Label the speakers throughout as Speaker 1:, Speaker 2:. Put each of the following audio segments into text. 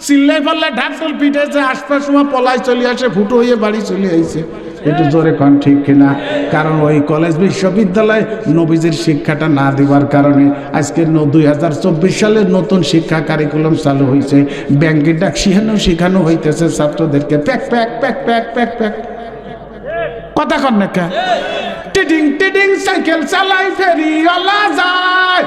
Speaker 1: চিল্লাই পাল্লা ঢাকঢোল পিটেছে, আসবার সময় পলায় চলে আসে, ফুটো হয়ে বাড়ি চলে আইছে। একটু জোরে কন ঠিক কিনা? কারণ ওই কলেজ বিশ্ববিদ্যালয় নবীজির শিক্ষাটা না দেওয়ার কারণে আজকে 2024 সালে নতুন শিক্ষা কারিকুলাম চালু হয়েছে। ব্যাংকের ডাক শেখানো হইতেছে ছাত্রদেরকে pack pack pack pack pack pack. কথা কন না কে? টিডিং টিডিং সাইকেল চালাই ফেরিওয়ালা যায়।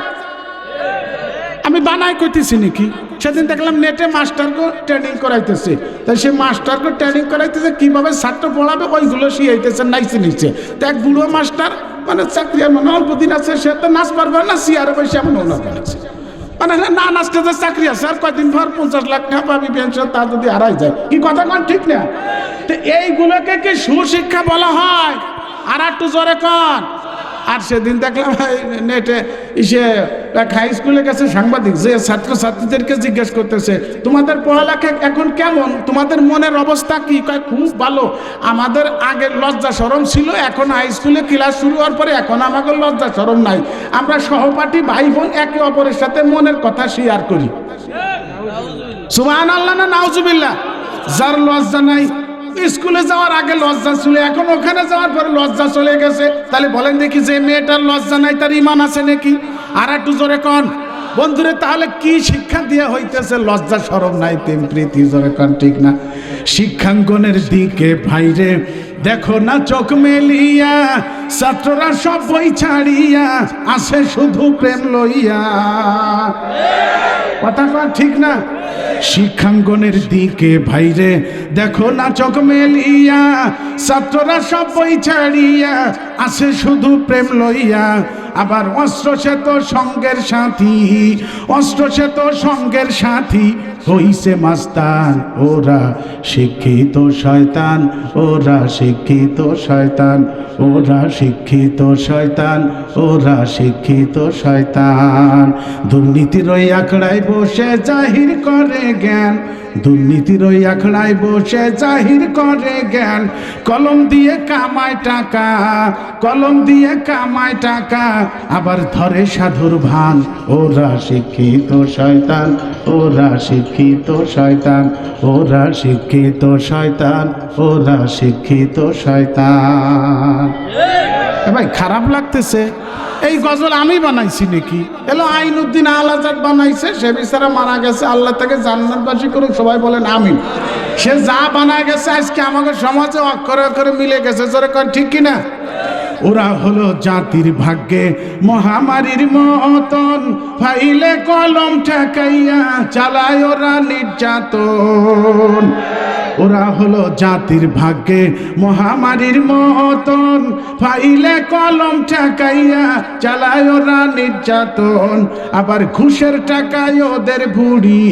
Speaker 1: আমি বানাই কইতেছি নাকি? সেদিন দেখলাম নেটে মাস্টারকে ট্রেনিং করাইতেছে। তাই সে মাস্টারকে ট্রেনিং করাইতেছে কিভাবে ছাত্র পড়াবে, ওইগুলো শিখাইতেছে নাইছে নিচে। তো এক বুড়ো মাস্টার মানে চাকরি মানে অল্প দিন আছে, সে তো নাচ পারবে না, চেয়ারে বসে এমন ওনার বানাচ্ছে। মানে না নাচতে যে চাকরি আছে, আর কয়দিন পর 50 লাখ টাকা পাবি পেনশন, তা যদি হারাই যায়। কি কথা কন ঠিক না? তো এইগুলোকে কি সুশিক্ষা বলা হয়? আর একটু জোরে কন। আর সেদিন দেখলাম নেটে এক হাই স্কুলে গেছে সাংবাদিক, যে ছাত্রছাত্রীদেরকে জিজ্ঞেস করতেছে তোমাদের পড়ালেখা এখন কেমন, তোমাদের মনের অবস্থা কি? কয় খুব ভালো, আমাদের আগে লজ্জা শরম ছিল, এখন হাই স্কুলে ক্লাস শুরু হওয়ার পরে এখন আমাদের লজ্জা শরম নাই, আমরা সহপাঠী ভাই বোন একে অপরের সাথে মনের কথা শেয়ার করি। সুবহানাল্লাহ না নাউজুবিল্লাহ? যার লজ্জা নাই, স্কুলে যাওয়ার আগে লজ্জা ছিল, এখন ওখানে যাওয়ার পরে লজ্জা চলে গেছে। তাহলে বলেন দেখি, যে মেয়েটার লজ্জা নাই তার ঈমান আছে নাকি? আর একটু জোরে কন বন্ধুরে। তাহলে কি শিক্ষা দেওয়া হইতেছে? লজ্জা শরম নাই, প্রেম প্রীতি, জোরে কন ঠিক না? শিক্ষাঙ্গনের দিকে ভাইরে দেখো না চোখ মেলিয়া, ছাত্ররা সব বই ছাড়িয়া আসে শুধু প্রেম লইয়া। কথা কন ঠিক না? শিক্ষাঙ্গনের দিকে ভাইরে দেখো না চোখ মেলিয়া, ছাত্ররা সব বই ছাড়িয়া আসে শুধু প্রেম লইয়া। আবার অস্ত্র সে তো সঙ্গের সাথী, অস্ত্র সে তো সঙ্গের সাথী, হইছে মাস্তান ওরা শিক্ষিত শয়তান, ওরা শিক্ষিত শয়তান, ওরা শিক্ষিত শয়তান, ওরা শিক্ষিত শয়তান। দুর্নীতির ওই আখড়ায় বসে জাহির করে জ্ঞান, দুর্নীতির ওই আখড়ায় বসে জাহির করে জ্ঞান। কলম দিয়ে কামায় টাকা, কলম দিয়ে কামায় টাকা, আবার ধরে সাধুর ভান, ওরা শিক্ষিত শয়তান, ওরা শিক্ষিত শয়তান, ওরা শিক্ষিত শয়তান, ওরা শিক্ষিত শয়তান। ভাই খারাপ লাগতেছে? এই গজল আমি বানাইছি নাকি? এলো আইনুদ্দিন আল আজাদ বানাইছে, সে বিচারা মারা গেছে, আল্লাহ তাকে জান্নাতবাসী করুক, সবাই বলেন আমিন। সে যা বানায় গেছে আজকে আমাদের সমাজে অক্ষরে অক্ষরে মিলে গেছে, জোরে কন ঠিক কিনা? ওরা হলো জাতির ভাগ্যে মহামারীর মতন, ফাইলে কলম ঠেকাইয়া চালায় ওরা নির্যাতন। ওরা হলো জাতির ভাগ্যে মহামারীর মতন, ফাইলে কলম ঠেকাইয়া চালায় ওরা নির্যাতন। আবার ঘুষের টাকায় ওদের বুড়ি,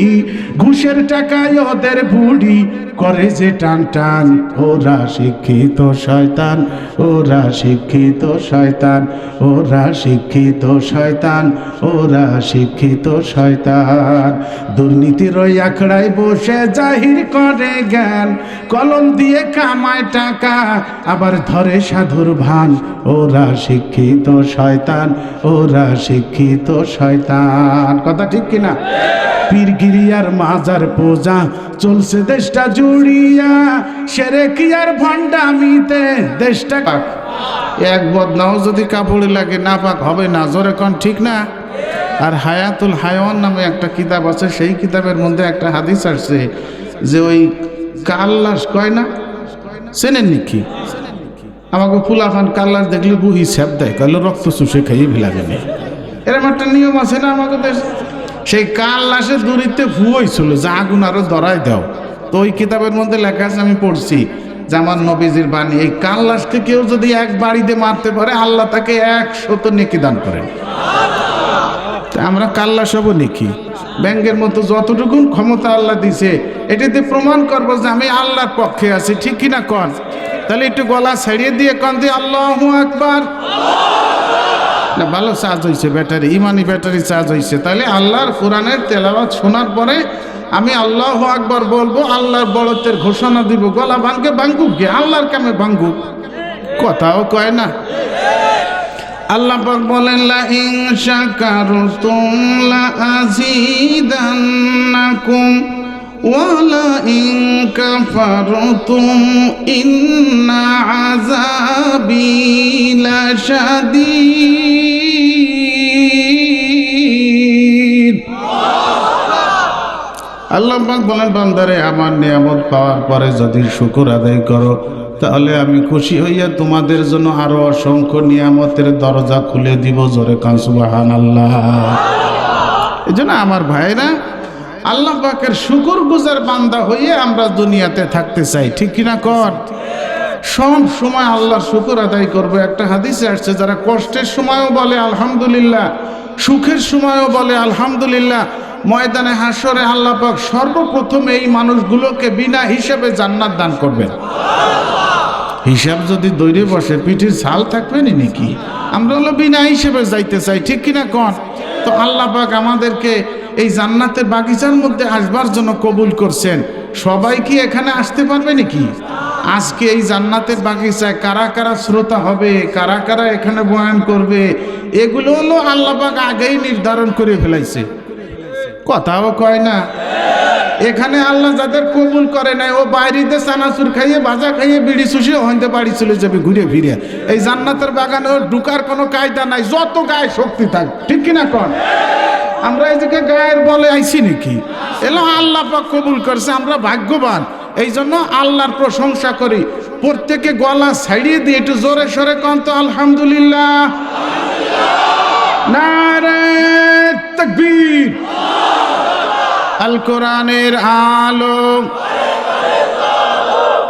Speaker 1: ঘুষের টাকায় ওদের বুড়ি করে যে টান টান। ওরা শিক্ষিত শয়তান, ওরা শিক্ষিত শয়তান, ওরা শিক্ষিত শয়তান, ওরা শিক্ষিত শয়তান। দুর্নীতির ওই আখড়ায় বসে জাহির করে জ্ঞান, কলম দিয়ে কামায় টাকা, আবার ধরে সাধুর ভান। ওরা শিক্ষিত শয়তান, ওরা শিক্ষিত শয়তান। কথা ঠিক কিনা? পীরগিরিয়ার মাজার পূজা চলছে দেশটা জুড়িয়া, সেরেকি আর ভণ্ডামিতে দেশটা এক বদনাও যদি কাপড়ে লাগে না পাক হবে না, জোরে কন ঠিক না? আর হায়াতুল হায়ওয়ান নামে একটা কিতাব আছে, সেই কিতাবের মধ্যে একটা হাদিস আসছে যে ওই কাল্লাস কয় না, চেনেন নাকি? আমাকে ফুলাফান কাল্লাস দেখলে বুহি স্যাপ দেয়, কইলে রক্ত চুষে খাইয়ে ভিলাগে নেই, এরকম একটা নিয়ম আছে না আমাকে দেশ। সেই কাল্লাসের দড়িতে ভুয়ছিল যে আগুন আরো ধরাই দাও। তো ওই কিতাবের মধ্যে লেখা আছে, আমি পড়ছি যে আমার নবীজির বাণী, এই কাল্লাসকে কেউ যদি এক বাড়িতে মারতে পারে আল্লাহ তাকে 100 নেকি দান করেন। আমরা কাল্লাস হবো নাকি? ব্যাংকের মতো যতটুকুন ক্ষমতা আল্লাহ দিছে এটাতে প্রমাণ করবো যে আমি আল্লাহর পক্ষে আছি, ঠিক কিনা কন? তাহলে একটু গলা ছাড়িয়ে দিয়ে কন দিয়ে আল্লাহু আকবার। না ভালো চার্জ হয়েছে ব্যাটারি, ইমানি ব্যাটারি চার্জ হয়েছে। তাহলে আল্লাহর কোরআনের তেলাওয়াত শোনার পরে আমি আল্লাহু আকবার বলবো, আল্লাহর বড়ত্বের ঘোষণা দিব। গলা ভাঙ্গে ভাঙ্গুক গে, আল্লাহর কামে ভাঙ্গুক, কথাও কয় না। আল্লাহ পাক বলেন লা ইন শাকারতুম লা আযীদান্নাকুম ওয়ালাইন কাফারতুম ইন্না আযাবি লাশাদীদ। আল্লাহ পাক বলেন, বান্দারে আমার নিয়ামত পাওয়ার পরে যদি শুকর আদায় করো তাহলে আমি খুশি হইয়া তোমাদের জন্য আরো অসংখ্য নিয়ামতের দরজা খুলে দিব। জোরে কান সুবহানাল্লাহ। এই জন্য আমার ভাইরা, আল্লাহ পাকের শুকরগুজার বান্দা হইয়ে আমরা দুনিয়াতে থাকতে চাই, ঠিক কিনা কর? সব সময় আল্লাহর শুকর আদায় করবে। একটা হাদিসে আসছে, যারা কষ্টের সময়ও বলে আলহামদুলিল্লাহ, সুখের সময়ও বলে আলহামদুলিল্লাহ, ময়দানে হাসরে আল্লাহ পাক সর্বপ্রথম এই মানুষগুলোকে বিনা হিসাবে জান্নাত দান করবেন। হিসাব যদি দৈরে বসে পিঠের ছাল থাকবে নাকি? আমরা হলো বিনা হিসেবে যাইতে চাই, ঠিক কিনা কন? তো আল্লাহ পাক আমাদেরকে এই জান্নাতের বাগিচার মধ্যে আসবার জন্য কবুল করছেন। সবাই কি এখানে আসতে পারবে নাকি? আজকে এই জান্নাতের বাগিচায় কারা কারা শ্রোতা হবে, কারা কারা এখানে বয়ান করবে, এগুলো হলো আল্লাহ পাক আগেই নির্ধারণ করে ফেলাইছে। কথাও কয় না। এখানে আল্লাহ যাদের কবুল করে নাই, ও বাইরেতে চানাচুর খাইয়ে, ভাজা খাইয়ে, বিড়ি শুষিয়ে হইতে বাড়ি চলে যাবে ঘুরে ফিরে। এই জান্নাতের বাগানে ওর ঢুকার কোনো কায়দা নাই, যত গায়ে শক্তি থাক, ঠিক কিনা কন? আমরা এই যে গায়ের বলে আইছি নাকি? এলো আল্লাহ পাক কবুল করছে, আমরা ভাগ্যবান। এই জন্য আল্লাহর প্রশংসা করি। প্রত্যেকে গলা ছাড়িয়ে দিয়ে একটু জোরে সরে কন তো আলহামদুলিল্লাহ। নারে তাকবীর। আল কোরআনের আলো,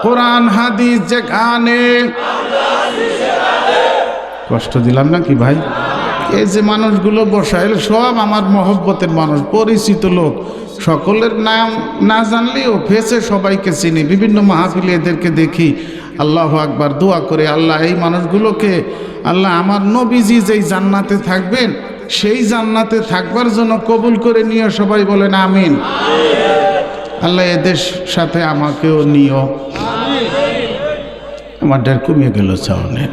Speaker 1: কোরআন হাদিস যেখানে। কষ্ট দিলাম নাকি ভাই? এই যে মানুষগুলো বসাইল সব আমার মহব্বতের মানুষ, পরিচিত লোক। সকলের নাম না জানলেও ফেসে সবাইকে চিনি, বিভিন্ন মাহফিলে এদেরকে দেখি। আল্লাহু আকবার। দোয়া করে আল্লাহ এই মানুষগুলোকে, আল্লাহ আমার নবীজি যেই জান্নাতে থাকবেন সেই জান্নাতে থাকবার জন্য কবুল করে নিয়ে সবাই বলেন আমিন। আল্লাহ এদের সাথে আমাকেও নিও। আমার ডের কমিয়ে গেল চাওনে।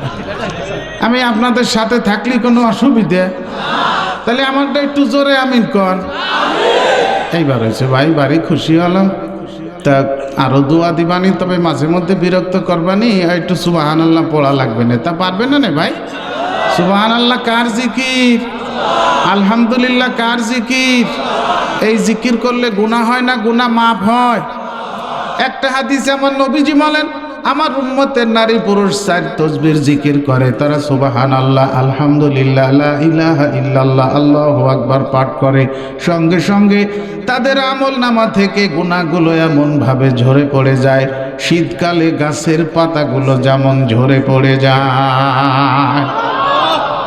Speaker 1: আমি আপনাদের সাথে থাকলে কোনো অসুবিধে? তাহলে আমারটা একটু জোরে আমিন কর। এইবার হয়েছে ভাই, বাড়ি খুশি হলাম। তা আরো দোয়া দিবানি, তবে মাঝে মধ্যে বিরক্ত করবানি, একটু সুবহানাল্লাহ পড়া লাগবে না। তা পারবে না ভাই? সুবহানাল্লাহ কার জিকির? আলহামদুলিল্লাহ কার জিকির? এই জিকির করলে গুনাহ হয় না? গুনাহ মাফ হয়। একটা হাদিসে আমার নবীজি বলেন, আমার উম্মতের নারী পুরুষ 4 তাসবিহ জিকির করে, তারা সুবহানাল্লাহ, আলহামদুলিল্লাহ, লা ইলাহা ইল্লাল্লাহ, আল্লাহু আকবার পাঠ করে, সঙ্গে সঙ্গে তাদের আমলনামা থেকে গুনাহগুলো এমন ভাবে ঝরে পড়ে যায়, শীতকালে গাছের পাতাগুলো যেমন ঝরে পড়ে যায়।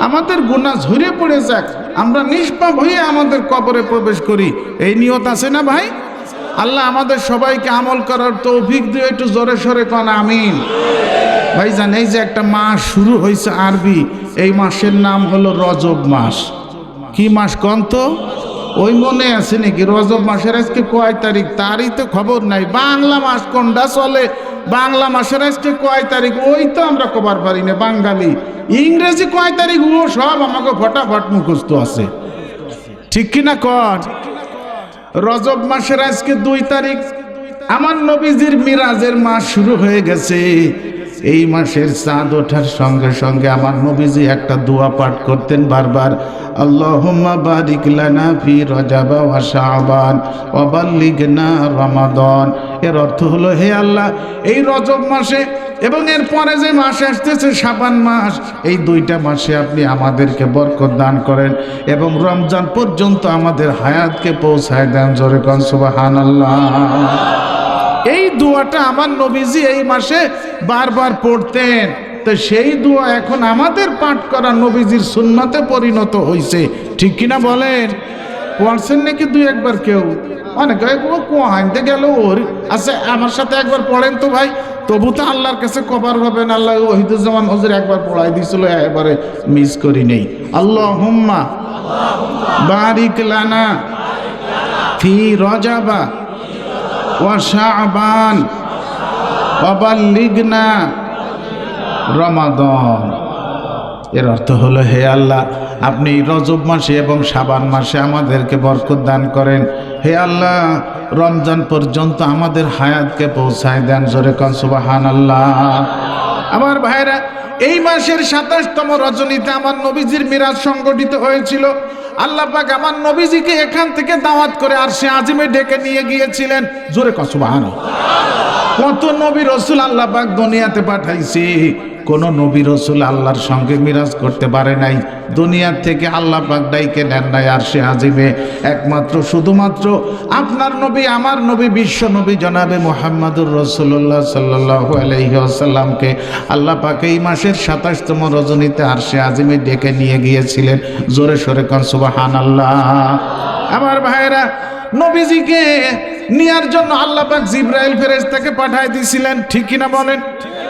Speaker 1: আমাদের গুনাহ ঝরে পড়ে যাক, আমরা নিষ্পাপ হয়ে আমাদের কবরে প্রবেশ করি, এই নিয়ত আছে না ভাই? আল্লাহ আমাদের সবাইকে আমল করার তৌফিক দিয়ে একটু জোরে সরে কন আমিন। ভাইজান, এই যে একটা মাস শুরু হয়েছে আরবি, এই মাসের নাম হলো রজব মাস। কি মাস কন তো? ওই মনে আছে নাকি রজব মাসের আজকে কয় তারিখ? তারই তো খবর নাই। বাংলা মাস কোনটা চলে? বাংলা মাসের আজকে কয় তারিখ ওই তো আমরা কবার পারি না বাঙালি। ইংরেজি কয় তারিখ ও সব আমাকে ফটাফট মুখস্থ আছে, ঠিক কিনা কর? রজব মাসের আজকে 2 তারিখ। আমার নবীজির মিরাজের মাস শুরু হয়ে গেছে। এই মাসের চাঁদ ওঠার সঙ্গে সঙ্গে আমার নবীজি একটা দোয়া পাঠ করতেন বারবার, আল্লাহুম্মা বারিক লানা ফি রজব ওয়া শাবান ওয়া বাল্লিগনা রমাদান। এর অর্থ হলো, হে আল্লাহ, এই রজব মাসে এবং এর পরে যে মাস আসতেছে শাবান মাস, এই 2টা মাসে আপনি আমাদেরকে বরকত দান করেন এবং রমজান পর্যন্ত আমাদের হায়াতকে পৌঁছায় দেন। জোরে কোন সুবহানাল্লাহ। এই দোয়াটা আমার নবীজি এই মাসে বারবার পড়তেন। তো সেই দোয়া এখন আমাদের পাঠ করা নবীজির সুন্নতে পরিণত হয়েছে, ঠিক কিনা বলেন? পড়ছেন নাকি 2-1 বার কেউ? অনেক কোহাইতে গেল ওর। আচ্ছা, আমার সাথে একবার পড়েন তো ভাই, তবু তো আল্লাহর কাছে কবার হবেন। আল্লাহ ওহিদুজ্জামান হুজুর একবার পড়াই দিয়েছিল, এবারে মিস করি নেই। আল্লাহুম্মা বারিক লানা ফি রজাবা ওয়া শাবান ওয়া বাল্লিগনা রমাদান। এর অর্থ হলো, হে আল্লাহ, আপনি রজব মাসে এবং শাবান মাসে আমাদেরকে বরকত দান করেন। হে আল্লাহ, রমজান পর্যন্ত আমাদের হায়াতকে পৌঁছায় দেন, জোরে কোন সুবহানাল্লাহ। আমার ভাইরা, এই মাসের ২৭তম রজনীতে আমার নবীজির মিরাজ সংগঠিত হয়েছিল। আল্লাহ পাক আমার নবীজিকে এখান থেকে দাওয়াত করে আরশে আজিমে ডেকে নিয়ে গিয়েছিলেন, জোরে কোন সুবহানাল্লাহ। কত নবী রসুল আল্লাহ পাক দুনিয়াতে পাঠাইছে, কোন নবী রসুল আল্লাহর সঙ্গে মিরাজ করতে পারে নাই। দুনিয়ার থেকে আল্লাহ পাক ডাইকে নেন নাই আরশে আজিমে, একমাত্র শুধুমাত্র আপনার নবী, আমার নবী, বিশ্ব নবী জনাবে মুহাম্মদুর রাসূলুল্লাহ সাল্লাল্লাহু আলাইহি ওয়াসাল্লামকে আল্লাহ পাক এই মাসের ২৭তম রজনীতে আরশে আজিমে ডেকে নিয়ে গিয়েছিলেন, জোরে সোরে কোন সুবহানাল্লাহ। আমার ভাইরা, নবীজিকে নেয়ার জন্য আল্লাহ পাক জিবরাইল ফেরেশতাকে পাঠায় দিয়েছিলেন, ঠিক কিনা বলেন?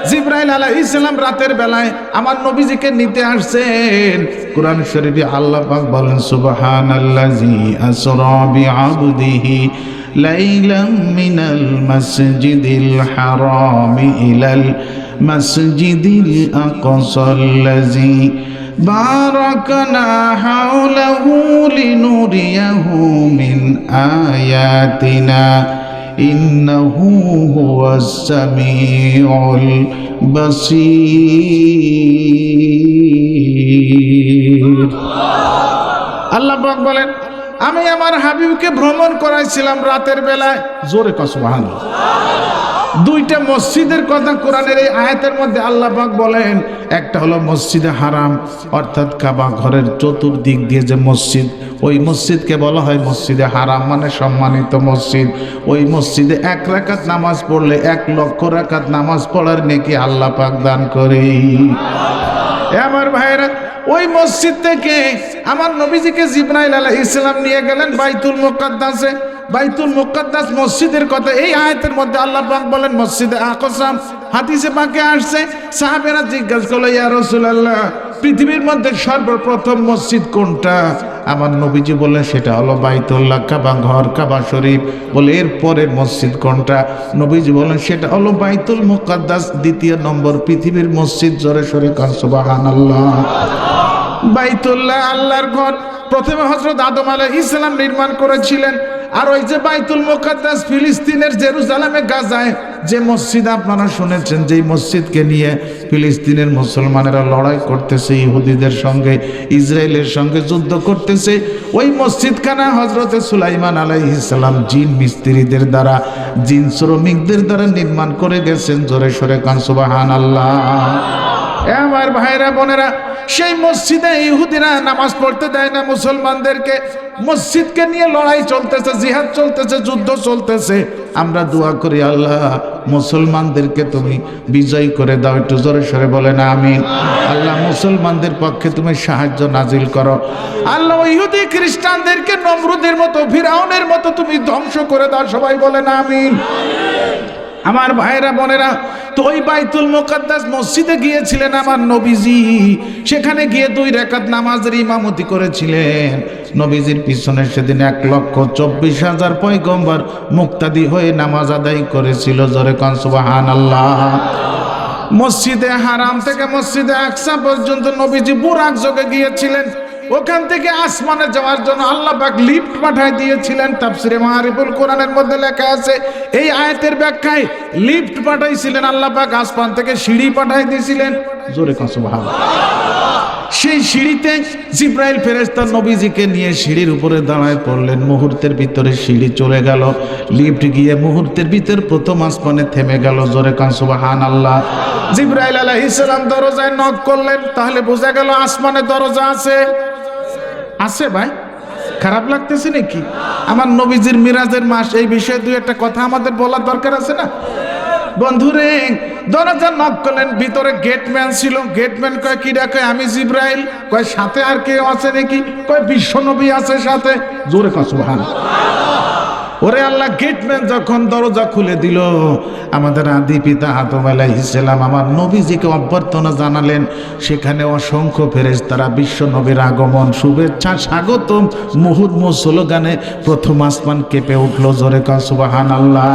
Speaker 1: জিবরাইল আলাইহিস সালাম রাতের বেলায় আমার নবীজিকে নিতে আসছেন। কোরআন শরীফে আল্লাহ পাক বলেন, সুবহানাল্লাযী আসরা বিআবদিহি লাইলাম মিনাল মাসজিদিল হারামি ইলাল মাসজিদিল আকসাল্লাযী বারাকনা হাওলাহু লিনুরিয়াহু মিন আয়াতিনা ইন্নাহু হুয়াস সামিউল বাসীর। আল্লাহ পাক বলেন, আমি আমার হাবিবকে ভ্রমণ করাইছিলাম রাতের বেলায়, জোরে কও সুবহানাল্লাহ। দুইটা মসজিদের কথা কোরআনের এই আয়াতের মধ্যে আল্লাহ পাক বলেন, একটা হলো মসজিদে হারাম, অর্থাৎ কাবা ঘরের চতুর্দিক দিয়ে যে মসজিদ, ওই মসজিদকে বলা হয় মসজিদে হারাম, মানে সম্মানিত মসজিদ। ওই মসজিদে ১ রাকাত নামাজ পড়লে ১,০০,০০০ রাকাত নামাজ পড়ার নেকি আল্লাহ পাক দান করে। আমার ভাইরা, ওই মসজিদ থেকে আমার নবীজিকে জিবরাইল আলাইহিস সালাম নিয়ে গেলেন বাইতুল মুকাদ্দাসে। বাইতুল মুকাদ্দাস মসজিদের কথা এই আয়াতের মধ্যে আল্লাহ পাক বলেন মসজিদে আকসা। হাদিসে পাকে আসছে, সাহাবেরা জিজ্ঞাসা করলো, ইয়া রাসূলুল্লাহ, পৃথিবীর মধ্যে সর্বপ্রথম মসজিদ কোনটা? আমার নবীজি বললেন, সেটা হলো বাইতুল্লাহ, কাবা ঘর, কাবা শরীফ। বলে এর পরের মসজিদ কোনটা? নবীজি বললেন, সেটা হলো বাইতুল মুকাদ্দাস, দ্বিতীয় নম্বর পৃথিবীর মসজিদ, জোরে সোরে কোন সুবহানাল্লাহ। বাইতুল্লাহ আল্লাহর ঘর, প্রথমে হযরত আদম আলাইহিস সালাম নির্মাণ করেছিলেন। আর ওই যে বাইতুল মুকাদ্দাস ফিলিস্তিনের জেরুজালেমে গাজায় যে মসজিদ আপনারা শুনেছেন, যেই মসজিদকে নিয়ে ফিলিস্তিনের মুসলমানেরা লড়াই করতেছে, ইহুদিদের সঙ্গে, ইসরায়েলের সঙ্গে যুদ্ধ করতেছে, ওই মসজিদখানা হযরতে সুলাইমান আলাইহিস সালাম জিন মিস্ত্রিদের দ্বারা, জিন শ্রমিকদের দ্বারা নির্মাণ করে গেছেন, জোরে সোরে কান সুবহানাল্লাহ। আমার ভাইরা বোনেরা, সেই মসজিদে ইহুদিরা নামাজ পড়তে দেয় না মুসলমানদেরকে। মসজিদকে নিয়ে লড়াই চলতেছে, জিহাদ চলতেছে, যুদ্ধ চলতেছে। আমরা দোয়া করি, আল্লাহ মুসলমানদেরকে তুমি বিজয় করে দাও, একটু জোরে সরে বলেন আমিন। আল্লাহ মুসলমানদের পক্ষে তুমি সাহায্য নাজিল করো। আল্লাহ ইহুদি খ্রিস্টানদেরকে নমরুদের মতো, ফিরাউনের মতো তুমি ধ্বংস করে দাও, সবাই বলেন আমিন। আমার ভাইরা বোনেরা, তো ওই বাইতুল মুকাদ্দাস মসজিদে গিয়েছিলেন আমার নবীজি। সেখানে গিয়ে 2 রাকাত নামাজের ইমামতি করেছিলেন। নবীজির পিছনে সেদিন 1,24,000 পয়গম্বর মুক্তাদি হয়ে নামাজ আদায় করেছিল, জোরে কোন সুবহানাল্লাহ। মসজিদে হারাম থেকে মসজিদে আকসা পর্যন্ত নবীজি বুরাক যোগে গিয়েছিলেন। ওখান থেকে আসমানে যাওয়ার জন্য আল্লাহ পাক লিফট পাঠায় দিয়েছিলেন। তাফসিরে মারিফুল কোরআনের মধ্যে লেখা আছে, এই আয়াতের ব্যাখ্যায় লিফট পাঠাইছিলেন আল্লাহ পাক, আসমান থেকে সিঁড়ি পাঠায় দিয়েছিলেন, জোরে কোন সুবহানাল্লাহ। সেই সিঁড়িতে জিবরাইল ফেরেশতা নবীজিকে নিয়ে সিঁড়ির উপরে দাঁড়ায় পড়লেন। মুহূর্তের ভিতরে সিঁড়ি চলে গেল, লিফট গিয়ে মুহূর্তের ভিতর প্রথম আসমানে থেমে গেল, জোরে কোন সুবহানাল্লাহ। জিবরাইল আলাইহিস সালাম দরজায় নক করলেন, তাহলে বোঝা গেল আসমানে দরজা আছে। আছে ভাই, খারাপ লাগতেছে নাকি? আমার নবীজির মিরাজের মাস, এই বিষয়ে 2 কথা আমাদের বলার দরকার আছে না বন্ধুরে? দরজা নক করলেন, ভিতরে গেটম্যান ছিল। গেটম্যান কয়, কি ডাকে? আমি জিবরাইল। কয়, সাথে আর কেউ আছে নাকি? কয়, বিশ্ব নবী আছে সাথে, জোরে কয় সুবহানাল্লাহ। ওরে আল্লাহ, গেটম্যান যখন দরজা খুলে দিল, আমাদের আদি পিতা আদম আলাইহিস সালাম আমার নবীজিকে অভ্যর্থনা জানালেন। সেখানে অসংখ্য ফেরেশতারা বিশ্ব নবীর আগমন, শুভেচ্ছা, স্বাগতম, মুহুর্মুহ স্লোগানে প্রথম আসমান কেঁপে উঠল, জোরে কয় সুবহানাল্লাহ।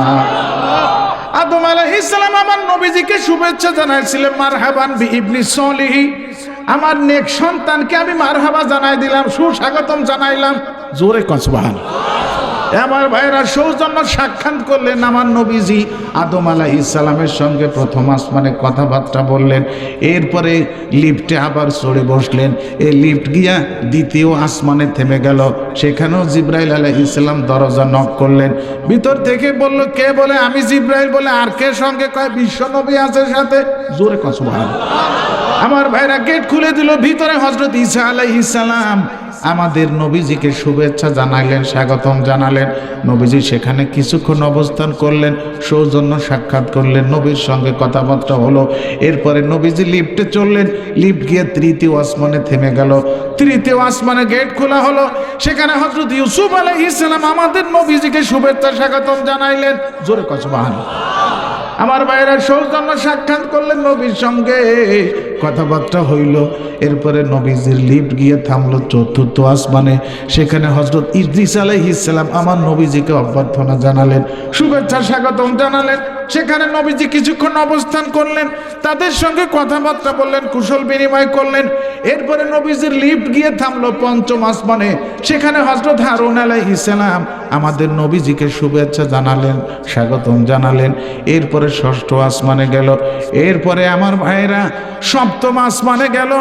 Speaker 1: আদম আলাইহিস সালাম আমার নবীজিকে শুভেচ্ছা জানাইছিলেন, মারহাবান বি ইবনি সলিহ, আমার নেক সন্তানকে আমি মারহাবা জানাই দিলাম, সুস্বাগতম জানাইলাম, জোরে কয় সুবহানাল্লাহ। আমার ভাইরা সৌজন্য সাক্ষাৎ করলেন আমার নবীজি আদম আলাইহিস সালামের সঙ্গে প্রথম আসমানে কথাবার্তা বললেন, এরপরে লিফটে আবার চড়ে বসলেন। এই লিফট গিয়া দ্বিতীয় আসমানে থেমে গেল। সেখানেও জিব্রাইল আলাইহিস সালাম দরজা নক করলেন। ভিতর থেকে বলল, কে? বলে আমি জিব্রাইল। বলে আর কে সঙ্গে? কয় বিশ্ব নবী আছে সাথে। জোরে কয় সুবহানাল্লাহ। আমার ভাইরা গেট খুলে দিল। ভিতরে হযরত ঈসা আলাইহিস সালাম আমাদের নবীজিকে শুভেচ্ছা জানাইলেন, স্বাগতম জানালেন। নবীজি সেখানে কিছুক্ষণ অবস্থান করলেন, সৌজন্য সাক্ষাৎ করলেন, নবীর সঙ্গে কথাবার্তা হলো। এরপরে নবীজি লিফটে চললেন। লিফট গিয়ে তৃতীয় আসমানে থেমে গেল। তৃতীয় আসমানে গেট খোলা হলো। সেখানে হযরত ইউসুফ আলাইহিস সালাম আমাদের নবীজিকে শুভেচ্ছা স্বাগতম জানাইলেন। জোরে কয় সুবহানাল্লাহ। আমার ভাইরা সৌজন্য সাক্ষাৎ করলেন, নবীর সঙ্গে কথাবার্তা হইল। এরপরে নবীজির লিফট গিয়ে থামলো চতুর্থ আসমানে। সেখানে হযরত ইদ্রিস আলাইহিস সালাম আমার নবীজিকে অভ্যর্থনা জানালেন, শুভেচ্ছা স্বাগতম জানালেন। সেখানে নবীজি কিছুক্ষণ অবস্থান করলেন, তাদের সঙ্গে কথাবার্তা বললেন, কুশল বিনিময় করলেন। এরপরে নবীজির লিফট গিয়ে থামলো পঞ্চম আসমানে। সেখানে হযরত হারুন আলাইহিস সালাম আমাদের নবীজিকে শুভেচ্ছা জানালেন, স্বাগতম জানালেন। এরপরে ষষ্ঠ আসমানে গেল। এরপরে আমার ভাইরা সপ্তম আসমানে গেল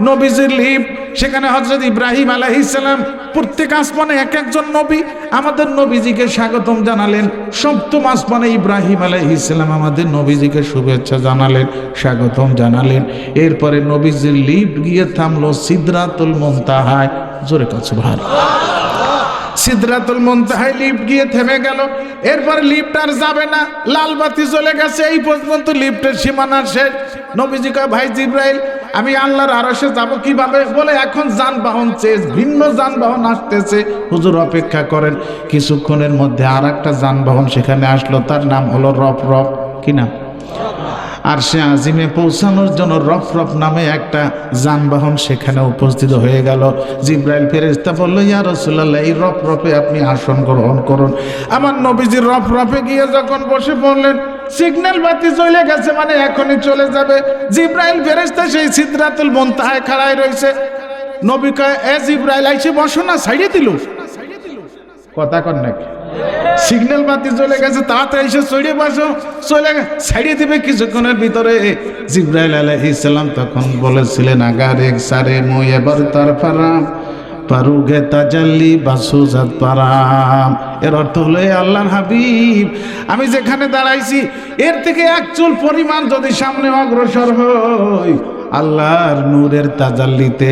Speaker 1: নবীজির লিফট। সেখানে হযরত ইব্রাহিম আলাইহিস সালাম, প্রত্যেক আসমানে এক একজন নবী আমাদের নবীজিকে স্বাগতম জানালেন। সপ্তম আসমানে ইব্রাহিম আলাইহিস সালাম আমাদের নবীজিকে শুভেচ্ছা জানালেন, স্বাগতম জানালেন। এরপরে নবীজির লিফট গিয়ে থামলো সিদরাতুল মুনতাহায়। জোরে কয় সুবহানাল্লাহ। সিদরাতুল মুনতাহায় লিফট গিয়ে থেমে গেল। এরপর লিফট আর যাবে না, লাল বাতি জ্বলে গেছে। এই পর্যন্ত লিফটের সীমানা শেষ। নবীজি কয়, ভাই জিব্রাইল, আমি আল্লাহর আরশে যাব কিভাবে? বলে এখন যানবাহন চেঞ্জ, ভিন্ন যানবাহন আসতেছে, হুজুর অপেক্ষা করেন। কিছুক্ষণের মধ্যে আর একটা যানবাহন সেখানে আসলো, তার নাম হলো রফ রফ। কি নাম? আরশে আজিমে পৌঁছানোর জন্য রফ রফ নামে একটা যানবাহন সেখানে উপস্থিত হয়ে গেল। জিব্রাইল ফেরেশতা বলল, ইয়া রাসূলুল্লাহ, এই রফ রফে আপনি আসন গ্রহণ করুন। আমার নবীজি রফ রফে গিয়ে যখন বসে পড়লেন, সিগন্যাল বাতি জ্বলে গেছে, মানে এখনই চলে যাবে। জিব্রাইল ফেরেশতা সেই সিদরাতুল মুনতাহায় খাড়ায় রয়েছে। নবী কয়, এ জিব্রাইল, আইসে বসো না, ছাইড়ে দিল। কথা কন নাকি? সিগন্যাল বাতি জ্বলে গেছে, তাড়াতাড়ি এসে চড়ে বসো। চলে ছাড়িয়ে দিবে কিছুক্ষণের ভিতরে। জিব্রাইল আলাইহিস সালাম তখন বলেছিলেন, আগার এক সারে মুই এবার তার ফারাম পারুগে তাজাল্লি বাসুজাত পারাম। এর অর্থ হলো, আল্লাহর হাবিব, আমি যেখানে দাঁড়াইছি এর থেকে এক চুল পরিমাণ যদি সামনে অগ্রসর হই, আল্লাহর নূরের তাজাল্লিতে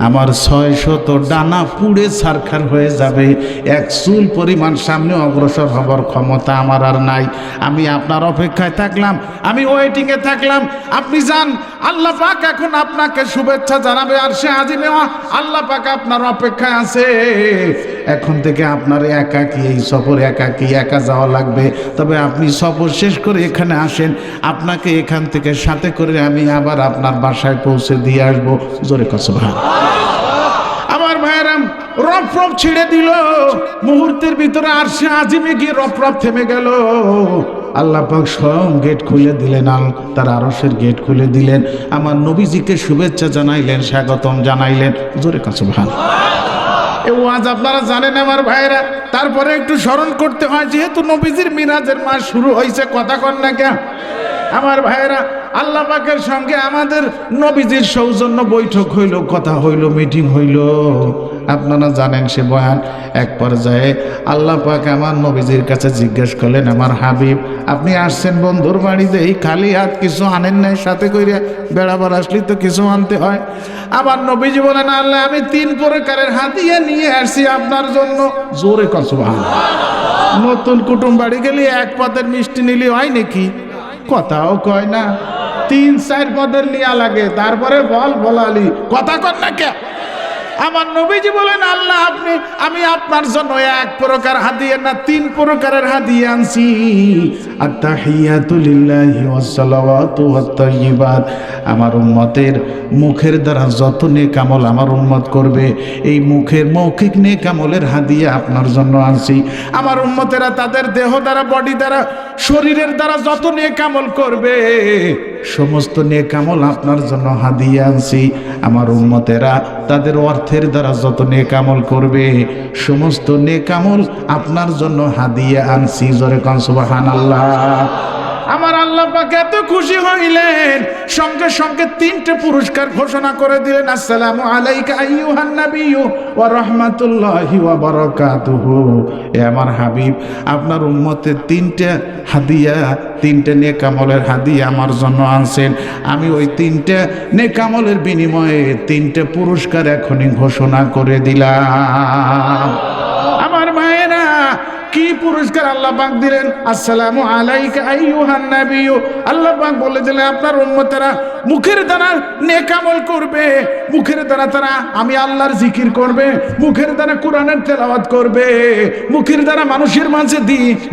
Speaker 1: আমার 600 ডানা পুড়ে ছারখার হয়ে যাবে। এক চুল পরিমাণ সামনে অগ্রসর হবার ক্ষমতা আমার আর নাই। আমি আপনার অপেক্ষায় থাকলাম, আমি ওয়েটিংয়ে থাকলাম। আপনি যান, আল্লাহ পাক এখন আপনাকে শুভেচ্ছা জানাবে। আর সে আজিমে আল্লাহ পাক আপনার অপেক্ষায় আছে। এখন থেকে আপনার একাকী, এই সফর একাকী, একা যাওয়া লাগবে। তবে আপনি সফর শেষ করে এখানে আসেন, আপনাকে এখান থেকে সাথে করে আমি আবার আপনার বাসায় পৌঁছে দিয়ে আসবো। জোরে কয় সুবহানাল্লাহ। আমার ভাইরাম, রফ রফ ছেড়ে দিল। মুহূর্তের ভিতরে আরশে আজিমে গিয়ে রফ রফ থেমে গেল। আল্লাহ পাক স্বয়ং গেট খুলে দিলেন, তার আরশের গেট খুলে দিলেন। আমার নবীজিকে শুভেচ্ছা জানাইলেন, স্বাগতম জানাইলেন। জোরে কয় সুবহানাল্লাহ। এই ওয়াজ আপনারা জানেন আমার ভাইরা, তারপরে একটু স্মরণ করতে হয়, যেহেতু নবীজির মিরাজের মাস শুরু হয়েছে। কথা কন না কেন আমার ভাইরা? আল্লাহ পাকের সঙ্গে আমাদের নবীজির সৌজন্য বৈঠক হইল, কথা হইল, মিটিং হইল। আপনারা জানেন সে বয়ান। এক পর্যায়ে আল্লাহ পাক আমার নবীজির কাছে জিজ্ঞেস করলেন, আমার হাবিব, আপনি আসছেন বন্ধুর বাড়িতে, এই খালি হাত কিছু আনেন নাই সাথে কইরা? বেড়াবার আসলি তো কিছু আনতে হয়। আমার নবীজি বলেন, আল্লাহ, আমি 3 প্রকারের হাদিয়া নিয়ে আসছি আপনার জন্য। জোরে কয় সুবহানাল্লাহ। নতুন কুটুম বাড়ি গেলে এক পদের মিষ্টি নিলে হয় নাকি? কথাও কয় না, 3-4 পদের লিয়া লাগে, তারপরে বলালি। কথা কন না কে? আমার নবীজি বলেন, আল্লাহ, আমি আপনার জন্য 1 প্রকার হাদিয়া না 3 প্রকারের হাদিয়া আনছি। আত-তাহিয়াতু লিল্লাহি ওয়াস সালাওয়াতু ওয়াত তাইয়্যিবাত। আমার উম্মতের মুখের দ্বারা যত নেক আমল আমার উম্মত করবে, এই মুখের মৌখিক নেক আমলের হাদিয়া আপনার জন্য আনছি। আমার উম্মতেরা তাদের দেহ দ্বারা, বডি দ্বারা, শরীরের দ্বারা যত নেক আমল করবে, সমস্ত নেক আমল আপনার জন্য হাদিয়া আনছি। আমার উম্মতেরা তাদের অর্থের দ্বারা যত নেক আমল করবে সমস্ত নেক আমল আপনার জন্য হাদিয়া আনছি। জোরে কোন সুবহানাল্লাহ। আমার আল্লাহ পাক এত খুশি হইলেন, সঙ্গে সঙ্গে 3টে পুরস্কার ঘোষণা করে দিলেন। আসসালামু আলাইকা আইয়ুহান নাবিয়্যু ওয়া রাহমাতুল্লাহি ওয়া বারাকাতুহু। এ আমার হাবিব, আপনার উম্মতের 3টে হাদিয়া, 3টে নেক আমলের হাদিয়া আমার জন্য আনছেন। আমি ওই 3টে নেক আমলের বিনিময়ে 3টে পুরস্কার এখনই ঘোষণা করে দিলাম। আমার ভাইয়েরা, কি পুরস্কার আল্লাহ পাক দিলেন? আসসালামু আলাইকা আইয়ুহান নাবিয়্যু। আল্লাহ পাক বলে দিলেন আপনার উম্মতেরা মুখের দ্বারা নেক আমল করবে, মুখের দ্বারা তারা আমি আল্লাহর জিকির করবে, মুখের দ্বারা কোরআনের তেলাওয়াত করবে, মুখের দ্বারা মানুষের মাঝে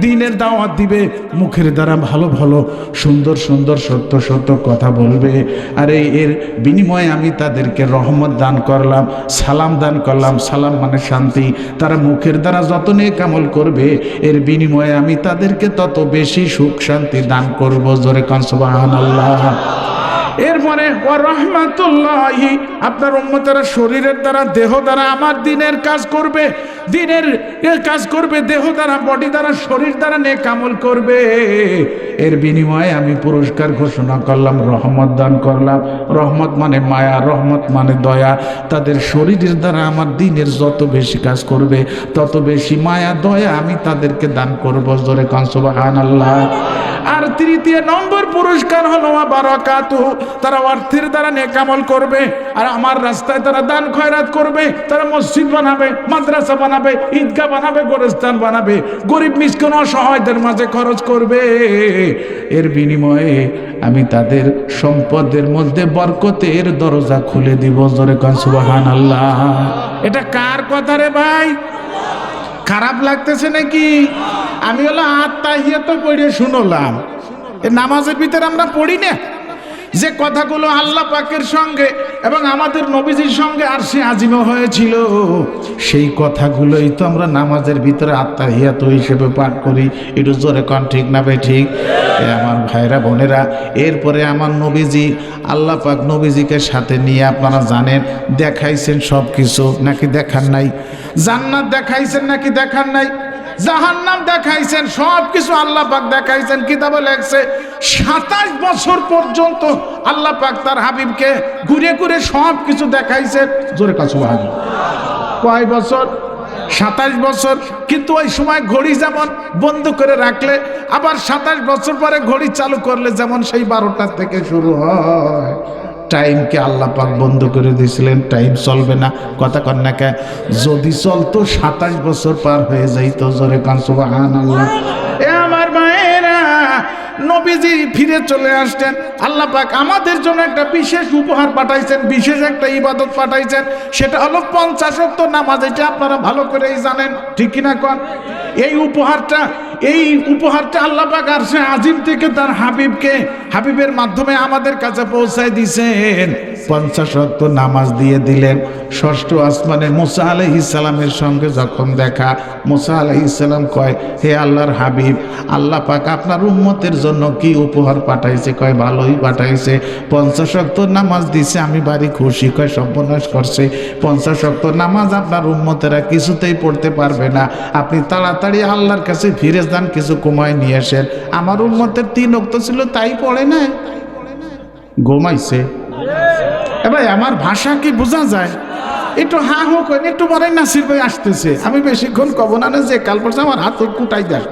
Speaker 1: দ্বীনের দাওয়াত দিবে, মুখের দ্বারা ভালো ভালো সুন্দর সুন্দর সত্য সত্য কথা বলবে। আর এর বিনিময়ে আমি তাদেরকে রহমত দান করলাম, সালাম দান করলাম। সালাম মানে শান্তি। তারা মুখের দ্বারা যত নেক আমল করবে এর বিনিময়ে আমি তাদেরকে তত বেশি সুখ শান্তি দান করব। জোরে কোন সুবহানাল্লাহ। এরপরে ওয়া রাহমাতুল্লাহি, আপনার উম্মতেরা শরীরের দ্বারা দেহ দ্বারা আমার দ্বীনের কাজ করবে, দ্বীনের কাজ করবে, দেহ দ্বারা বডি দ্বারা শরীর দ্বারা নেক আমল করবে। এর বিনিময়ে আমি পুরস্কার ঘোষণা করলাম, রহমত দান করলাম। রহমত মানে মায়া, রহমত মানে দয়া। তাদের শরীরের দ্বারা আমার দ্বীনের যত বেশি কাজ করবে তত বেশি মায়া দয়া আমি তাদেরকে দান করব। জোরে কোন সুবহানাল্লাহ। আর 3 নম্বর পুরস্কার হলো ওয়া বারাকাতুহু। তারা অর্থের দ্বারা নেক আমল করবে আর আমার রাস্তায় তারা দান খয়রাত করবে। তারা মসজিদ বানাবে, মাদ্রাসা বানাবে, ঈদগাহ বানাবে, গোরস্থান বানাবে, গরিব মিসকিন অসহায়দের মাঝে খরচ করবে। এর বিনিময়ে আমি তাদের সম্পদের মধ্যে বরকতের দরজা খুলে দিব। জোরে কোন সুবহানাল্লাহ। এটা কার কথা রে ভাই? খারাপ লাগতেছে নাকি? আমি হলো আত্মাহিয়াত পড়ে শুনলাম। এই নামাজের ভিতরে আমরা পড়ি না যে কথাগুলো আল্লাহ পাকের সঙ্গে এবং আমাদের নবীজির সঙ্গে আরশে আজিমে হয়েছিল, সেই কথাগুলোই তো আমরা নামাজের ভিতরে আত্মাহিয়াত হিসেবে পাঠ করি। একটু জোরে কোন ঠিক না বে ঠিক? আমার ভাইরা বোনেরা, এরপরে আমার নবীজি, আল্লাহ পাক নবীজিকে সাথে নিয়ে আপনারা জানেন দেখাইছেন সব কিছু, নাকি দেখান নাই? জান্নাত দেখাইছেন নাকি দেখান নাই? জাহান্নাম দেখাইছেন, সব কিছু আল্লাহ পাক দেখাইছেন। কিতাবে লেখছে 27 বছর পর্যন্ত আল্লাহ পাক তার হাবিবকে ঘুরে ঘুরে সব কিছু দেখাইছেন। জোরে কাছে কয় বছর? 27 বছর। কিন্তু ওই সময় ঘড়ি যেমন বন্ধ করে রাখলে আবার 27 বছর পরে ঘড়ি চালু করলে যেমন সেই 12টা থেকে শুরু হয়, টাইমকে আল্লাহ পাক বন্ধ করে দিয়েছিলেন। টাইম চলবে না, কথা কন না কে? যদি চলতো 27 বছর পার হয়ে যাইতো। জোরে কান সুবহানাল্লাহ। এ আমার ভাইয়েরা, নবীজি ফিরে চলে আসতেন। আল্লাহ পাক আমাদের জন্য একটা বিশেষ উপহার পাঠাইছেন, বিশেষ একটা ইবাদত পাঠাইছেন। সেটা হলো 50 ওয়াক্ত নামাজ। এটা আপনারা ভালো করেই জানেন, ঠিক কিনা কন? এই উপহারটা আল্লাহ পাক আরশে আজিম থেকে তার হাবিবের মাধ্যমে আমাদের কাছে পৌঁছায় দিয়েছেন। 50 ওয়াক্ত নামাজ দিয়ে দিলেন। 6ষ্ঠ আসমানে মুসা আলাইহিস সালামের সঙ্গে যখন দেখা, মুসা আলাইহিস সালাম কয়, হে আল্লাহর হাবিব, আল্লাহ পাক আপনার উম্মতের জন্য কি উপহার পাঠাইছে? কয় ভালোই পাঠাইছে। 50 ওয়াক্ত নামাজ দিছে, আমি বাড়ি খুশি। কয় সর্বনাশ করছে, 50 ওয়াক্ত নামাজ আপনার উম্মতেরা কিছুতেই পড়তে পারবে না। আপনি তাড়াতাড়ি আল্লাহর কাছে ফিরে যান, কিছু কমায় নিয়ে আসেন। আমার উম্মতের 3 ওয়াক্ত ছিল, তাই পড়ে না, ঘুমাইছে। ভাই আমার ভাষা কি বোঝা যায়? একটু হা হো করেন, একটু পরে নাসির ভাই আসতেছে। আমি বেশিক্ষণ কব না, যে কাল পড়ছে আমার হাত কুটাই দেয়।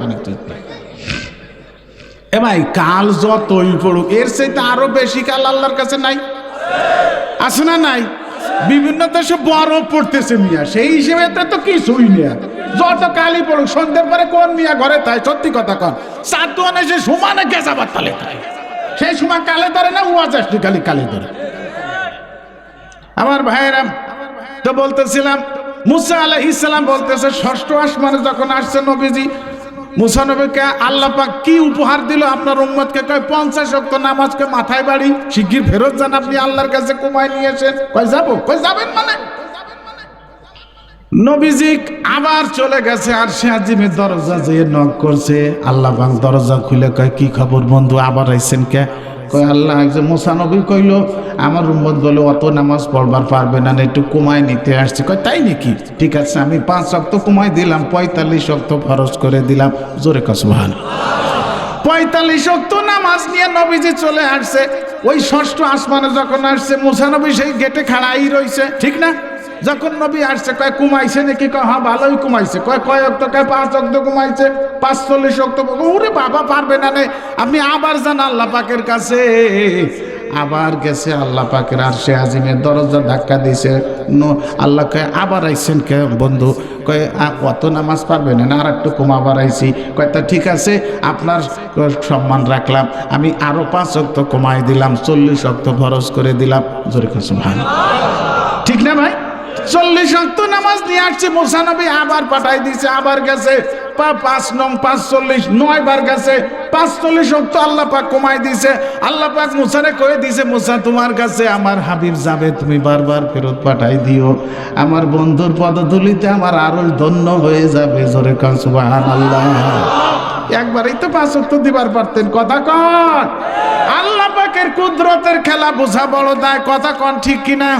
Speaker 1: এ ভাই কাল যতই পড়ুক এর চাইতে আরো বেশি কাল আল্লাহর কাছে নাই? আছে না নাই? বিভিন্ন দেশে বড় পড়তেছে মিয়া, সেই হিসেবে তো কিছুই নেই। যত কালই পড়ুক, সন্ধ্যের পরে কোন মিয়া ঘরে তাই? সত্যি কথা কন, চাতুয়ানে সে সমানে গেজাবার তালে তাই, সেই সময় কালে ধরে না, ওয়াজ আসলে খালি কালে ধরে। আমার ভাইয়েরা, তো বলতেছিলাম মুসা আলাইহিস সালাম বলতেছে 6ষ্ঠ আসমানে যখন আসছে নবীজি, মুসা নবীকে আল্লাহ পাক কি উপহার দিল আপনার উম্মতকে? কয় 50 ওয়াক্ত নামাজকে মাথায় বাড়ি, শিগগির ফেরত যান, আপনি আল্লাহর কাছে কমায় নিয়ে এসেন। কয় যাবো? কয় যাবেন মানে? নবীজি আবার চলে গেছে আরশে আজিমের দরজা যেয়ে নক করছে। আল্লাহ পাক দরজা খুলে কয়, কি খবর বন্ধু, আবার আইছেন কে? কয় আল্লাহ একজন মুসা নবী কইল আমার উম্মত বলে অত নামাজ পড়বার পারবে না, একটু কমায় নিতে আসছে। কয় তাই নাকি? ঠিক আছে, আমি 5 ওয়াক্ত কমায় দিলাম, 45 ওয়াক্ত ফরজ করে দিলাম। জোরে কও সুবহানাল্লাহ। 45 ওয়াক্ত নামাজ নিয়ে নবীজি চলে আসছে। ওই ষষ্ঠ আসমানে যখন আসছে, মুসা নবী সেই গেটে খাড়াই রইছে, ঠিক না? যখন নবী আসছে কয় কমাইছে নাকি? কয় হ্যাঁ ভালোই কমাইছে। কয় কয় ওয়াক্ত? কয় 5 ওয়াক্ত কমাইছে। 45 ওয়াক্ত। ওরে বাবা, পারবে না নে, আপনি আবার যান আল্লাহ পাকের কাছে। আবার গেছে আল্লাহ পাকের আরশে আজিমের দরজা ধাক্কা দিয়েছে। আল্লাহ কয় আবার আইছেন কে বন্ধু? কয় অত নামাজ পারবে না, আর একটু কমাবার আইছি। কয় তা ঠিক আছে, আপনার সম্মান রাখলাম, আমি আরো 5 ওয়াক্ত কমাই দিলাম, 40 ওয়াক্ত ফরজ করে দিলাম। জোরে কও সুবহানাল্লাহ। ঠিক না ভাই? 40 ওয়াক্ত নামাজ নিয়ে আসছে মুসা নবী, আবার পাঠাই দিয়েছে। আবার গেছে 5 নং 5 40, 9 বার গেছে। 45 ওয়াক্ত আল্লাহ পাক কমাই দিয়েছে। আল্লাহ পাক মুসারে কয়ে দিয়েছে, মুসা তোমার কাছে আমার হাবিব যাবে, তুমি বারবার ফেরত পাঠাই দিও, আমার বন্ধুর পদধূলিতে আমার আরো ধন্য হয়ে যাবে। জোরে কও সুবহানাল্লাহ। একবারই তো 5 ওয়াক্ত দিবার পারতেন, কথা কন। আল্লাহ পাকের কুদরতের খেলা বোঝা বড় দায়, কথা কন ঠিক কিনা?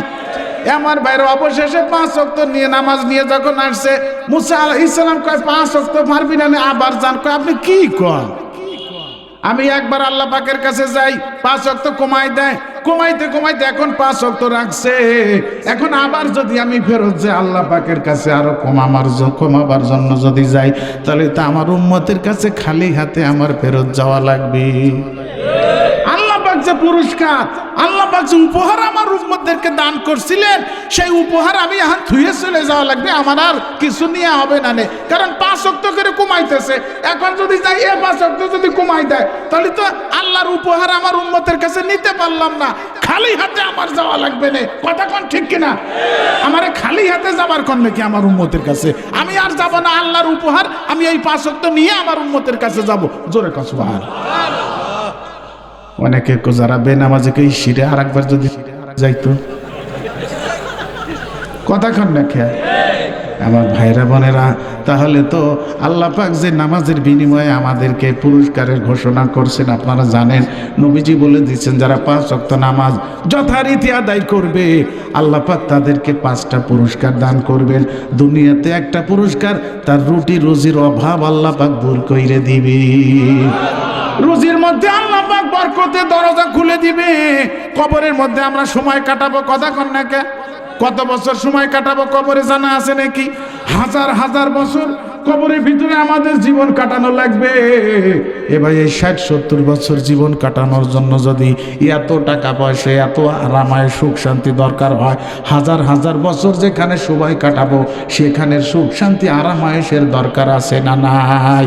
Speaker 1: আমার ভাইয়ের অবশেষে 5 ওয়াক্ত নিয়ে নামাজ নিয়ে যখন আসছে, মুসা আলাইহিস সালাম কয় 5 ওয়াক্ত পারবি না? আবার যান। কয় আপনি কি কন? আমি একবার আল্লাহ পাকের কাছে যাই, 5 ওয়াক্ত কমাই দেয়, কমাইতে কমাইতে এখন 5 ওয়াক্ত রাখছে। এখন আবার যদি আমি ফেরত যাই আল্লাহ পাকের কাছে আরো কমাবার জন্য যদি যাই, তাহলে তো আমার উম্মতের কাছে খালি হাতে আমার ফেরত যাওয়া লাগবে। আল্লাহ পাক যে পুরস্কার, আল্লাহ পাক যে উপহার আমার উম্মতদেরকে দান করছিলেন, সেই উপহার আমি এখন থুয়ে চলে যাওয়া লাগবে, আমার আর কিছু নিয়ে হবে না। কারণ 5 ওয়াক্ত করে কমাইতেছে, এখন যদি যাই 5 ওয়াক্ত যদি কমাই দেয়, তাহলে তো আল্লাহর উপহার আমার উম্মতের কাছে নিতে পারলাম না, খালি হাতে আমার যাওয়া লাগবে না। কথা কোন ঠিক কিনা? আমারে খালি হাতে যাবার কোন নাকি আমার উম্মতের কাছে? আমি আর যাব না, আল্লাহর উপহার আমি এই 5 ওয়াক্ত নিয়ে আমার উম্মতের কাছে যাব। জোরে কও সুবহানাল্লাহ। অনেকে যারা বেনামাজিকে শিরে আর একবার যদি যাইতো, কথা কন না খেয়াল আমার ভাইরা বোনেরা, তাহলে তো আল্লাহ পাক যে নামাজের বিনিময়ে আমাদেরকে পুরস্কারের ঘোষণা করছেন আপনারা জানেন। নবীজি বলে দিচ্ছেন, যারা 5 ওয়াক্ত নামাজ যথারীতি আদায় করবে আল্লাহ পাক তাদেরকে 5টা পুরস্কার দান করবেন। দুনিয়াতে একটা পুরস্কার, তার রুটি রুজির অভাব আল্লাহ পাক দূর কইরে দিবে। রুজির মধ্যে আল্লাহ পাক বরকতের দরজা খুলে দিবে। কবরের মধ্যে আমরা সময় কাটাবো, কথা কন না কে? কত বছর সময় কাটাবো কবরে জানা আছে নাকি? হাজার হাজার বছর কবরের ভিতরে আমাদের জীবন কাটানো লাগবে। এবার এই 60-70 বছর জীবন কাটানোর জন্য যদি এত টাকা পয়সা, এত আরামায় সুখ শান্তি দরকার হয়, হাজার হাজার বছর যেখানে সময় কাটাবো সেখানে সুখ শান্তি আরামায়েশের দরকার আছে না নাই?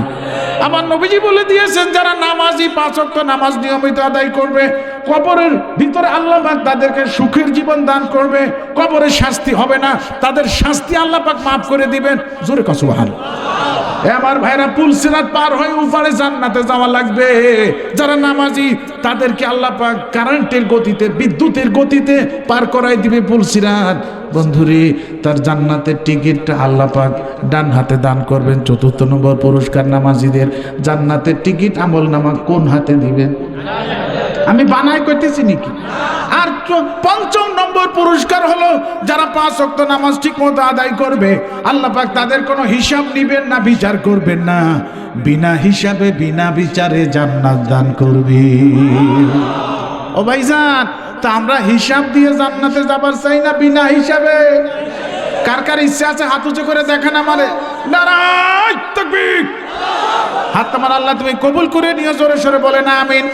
Speaker 1: আমার নবীজি বলে দিয়েছেন, যারা নামাজি 5 ওয়াক্ত নামাজ নিয়মিত আদায় করবে, কবরের ভিতরে আল্লাহ পাক তাদেরকে সুখের জীবন দান করবে, কবরে শাস্তি হবে না, তাদের শাস্তি আল্লাহ পাক মাফ করে দিবেন। জোরে কও সুবহানাল্লাহ। আমার ভাইরা, পুল সিরাত পার হয়ে উপরে জান্নাতে যাওয়া লাগবে। যারা নামাজি তাদেরকে আল্লাহ পাক কারেন্টের গতিতে, বিদ্যুতের গতিতে পার করাই দিবে পুল সিরাত। বন্ধুরে, তার জান্নাতের টিকিটটা আল্লাহ পাক ডান হাতে দান করবেন। 4র্থ নম্বর পুরস্কার নামাজিদের জান্নাতের টিকিট আমল নামা কোন হাতে দিবেন? আমি বানাই করতেছি নাকি? আর 5ম নম্বর পুরস্কার হলো, যারা 5 ওয়াক্ত নামাজ ঠিক মতো আদায় করবে আল্লাহ পাক তাদের কোনো হিসাব নিবেন না, বিচার করবেন না, বিনা হিসাবে বিনা বিচারে জান্নাত দান করবে। ও ভাইজান, তা আমরা হিসাব দিয়ে জান্নাতে যাবার চাই না বিনা হিসাবে? কার কার ইচ্ছা আছে হাত উঁচু করে দেখেন আমারে। নারায়ে তাকবীর। হাত তোমার আল্লাহ তুমি কবুল করে নিয়ে জোরে সোরে বলেন আমিন।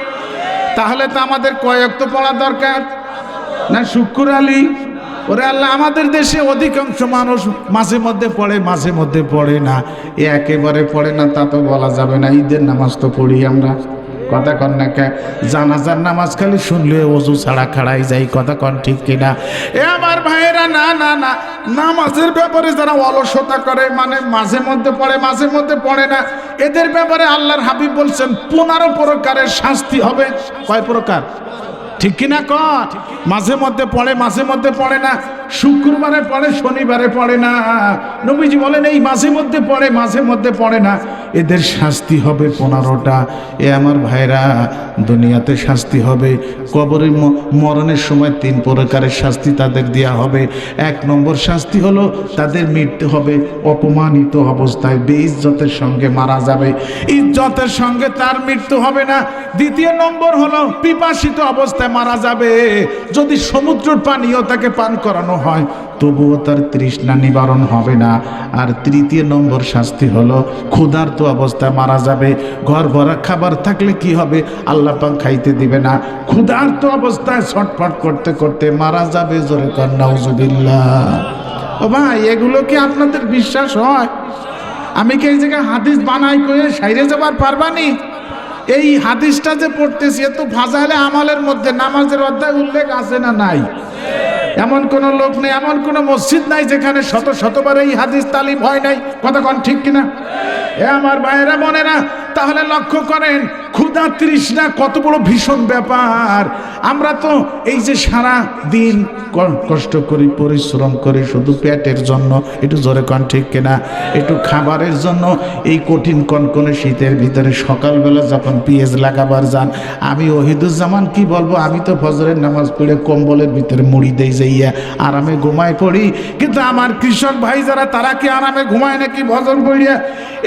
Speaker 1: তাহলে তো আমাদের কয় ওয়াক্ত পড়া দরকার না? শুক্র আলী, ওরে আল্লাহ, আমাদের দেশে অধিকাংশ মানুষ মাঝে মধ্যে পড়ে, মাঝে মধ্যে পড়ে না, একেবারে পড়ে না তা তো বলা যাবে না। ঈদের নামাজ তো পড়ি আমরা, কথা কন না কে? জানাজার নামাজ খালি শুনলে ওযু ছাড়া খাড়াই যাই, কথা কন ঠিক কিনা? এ আমার ভাইয়েরা, না না না, নামাজের ব্যাপারে যারা অলসতা করে, মানে মাঝে মধ্যে পড়ে মাঝে মধ্যে পড়ে না, এদের ব্যাপারে আল্লাহর হাবিব বলছেন 15 প্রকারের শাস্তি হবে। কয় প্রকার? ঠিক কিনা কন? মাঝে মধ্যে পড়ে মাঝে মধ্যে পড়ে না, শুক্রবারে পড়ে, শনিবারে পড়ে না। নবীজি বলেন এই মাঝে মধ্যে পড়ে, মাঝে মধ্যে পড়ে না, এদের শাস্তি হবে 15টা। এ আমার ভাইরা, দুনিয়াতে শাস্তি হবে, কবরের মরণের সময় 3 প্রকারের শাস্তি তাদের দেয়া হবে। 1 নম্বর শাস্তি হলো তাদের মৃত্যু হবে অপমানিত অবস্থায়, বেইজ্জতের সঙ্গে মারা যাবে, ইজ্জতের সঙ্গে তার মৃত্যু হবে না। 2 নম্বর হলো পিপাসিত অবস্থায় মারা যাবে, যদি সমুদ্রের পানিও তাকে পান করানো হয় তবুও তার তৃষ্ণা নিবারণ হবে না। আর 3 নম্বর শাস্তি হলো ক্ষুধার্ত অবস্থায় মারা যাবে। ঘর ভরা খাবার থাকলে কি হবে, আল্লাহ পাক খাইতে দিবে না, ক্ষুধার্ত অবস্থায় ছটফট করতে করতে মারা যাবে। জোরে কর নাউজুবিল্লাহ। ও ভাই, এগুলো কি আপনাদের বিশ্বাস হয়? আমি কি এই জায়গায় হাদিস বানাই করে সাইরে যাবার পারবানি? এই হাদিসটা যে পড়তেছি এত ফাজাইলে আমালের মধ্যে নামাজের অধ্যায় উল্লেখ আছে না নাই? এমন কোন লোক নেই, এমন কোন মসজিদ নাই যেখানে শতবার এই হাদিস তালিম হয় নাই। কথা কোন ঠিক কিনা? এ আমার ভাইয়েরা বোনেরা, তাহলে লক্ষ্য করেন ক্ষুধা তৃষ্ণা কত বড় ভীষণ ব্যাপার। আমরা তো এই যে সারা দিন কষ্ট করি, পরিশ্রম করি শুধু পেটের জন্য, একটু জোরে কন ঠিক কিনা, একটু খাবারের জন্য। এই কঠিন কনকনে শীতের ভিতরে সকালবেলা যখন পেঁয়াজ লাগাবার যান, আমি ওহিদুজ্জামান কি বলবো, আমি তো ফজরের নামাজ পড়ে কম্বলের ভিতরে মুড়ি দেই যাইয়া আরামে ঘুমায় পড়ি, কিন্তু আমার কৃষক ভাই যারা তারা কি আরামে ঘুমায় নাকি ফজর পড়িয়া?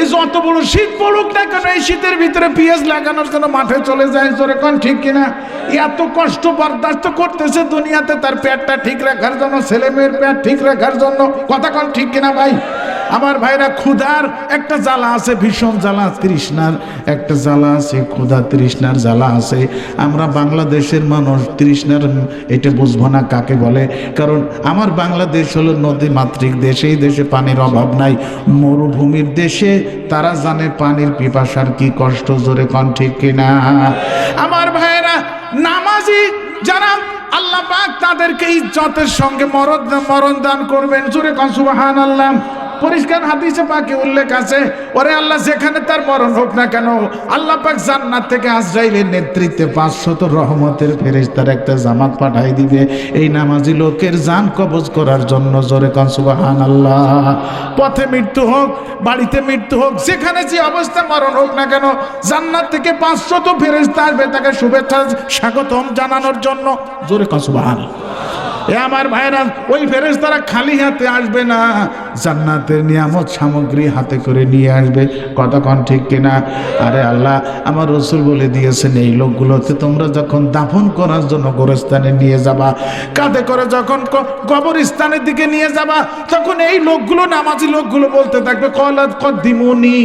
Speaker 1: এই যত বড় শীত পড়ুক না কেন, এই শীতের ভিতরে পেঁয়াজ লাগানোর জন্য মাঠে চলে যায়। জোরে কোন ঠিক কিনা? এত কষ্ট বরদাস্ত করতেছে দুনিয়াতে তার পেটটা ঠিক রাখার জন্য, ছেলে মেয়ের পেট ঠিক রাখার জন্য। কথা কোন ঠিক কিনা ভাই? আমার ভাইরা, ক্ষুধার একটা জ্বালা আছে, ভীষণ জ্বালা, তৃষ্ণার একটা জ্বালা আছে, ক্ষুধা তৃষ্ণার জ্বালা আছে। আমরা বাংলাদেশের মানুষ তৃষ্ণার এটা বুঝবো না কাকে বলে, কারণ আমার বাংলাদেশ হলো নদী মাতৃক দেশ, এই দেশে পানির অভাব নাই। মরুভূমির দেশে তারা জানে পানির পিপাসার কি কষ্ট। জোরে কোন ঠিক কিনা? আমার ভাইয়েরা, নামাজি যারা আল্লাহ পাক তাদেরকে ইজ্জতের সঙ্গে মরণ দান করবেন। জোরে কোন সুবহানাল্লাহ। পরিষ্কার হাদিসে পাকে উল্লেখ আছে, ওরে আল্লাহ যেখানে তার মরণ হোক না কেন, আল্লাহ পাক জান্নাত থেকে আজরাইলের নেতৃত্বে 500 রহমতের ফেরেশতার একটা জামাত পাঠাই দিবে এই নামাজি লোকের জান কবজ করার জন্য। জোরে কোন সুবহানাল্লাহ। পথে মৃত্যু হোক, বাড়িতে মৃত্যু হোক, যেখানে যে অবস্থা মরণ হোক না কেন, জান্নাত থেকে 500 ফেরেশতা আসবে তাকে শুভেচ্ছা স্বাগতম জানানোর জন্য। জোরে কোন সুবহানাল্লাহ। এ আমার ভাইরা, ওই ফেরেশতারা খালি হাতে আসবে না, জান্নাতের নিয়ামত সামগ্রী হাতে করে নিয়ে আসবে। কতক্ষণ ঠিক কিনা? আরে আল্লাহ আমার রসুল বলে দিয়েছেন, এই লোকগুলোতে তোমরা যখন দাফন করার জন্য গোরস্থানে নিয়ে যাবা, কাঁধে করে যখন কবরস্থানের দিকে নিয়ে যাবা, তখন এই লোকগুলো, নামাজি লোকগুলো বলতে থাকবে কলাত কদ্দিমুনি।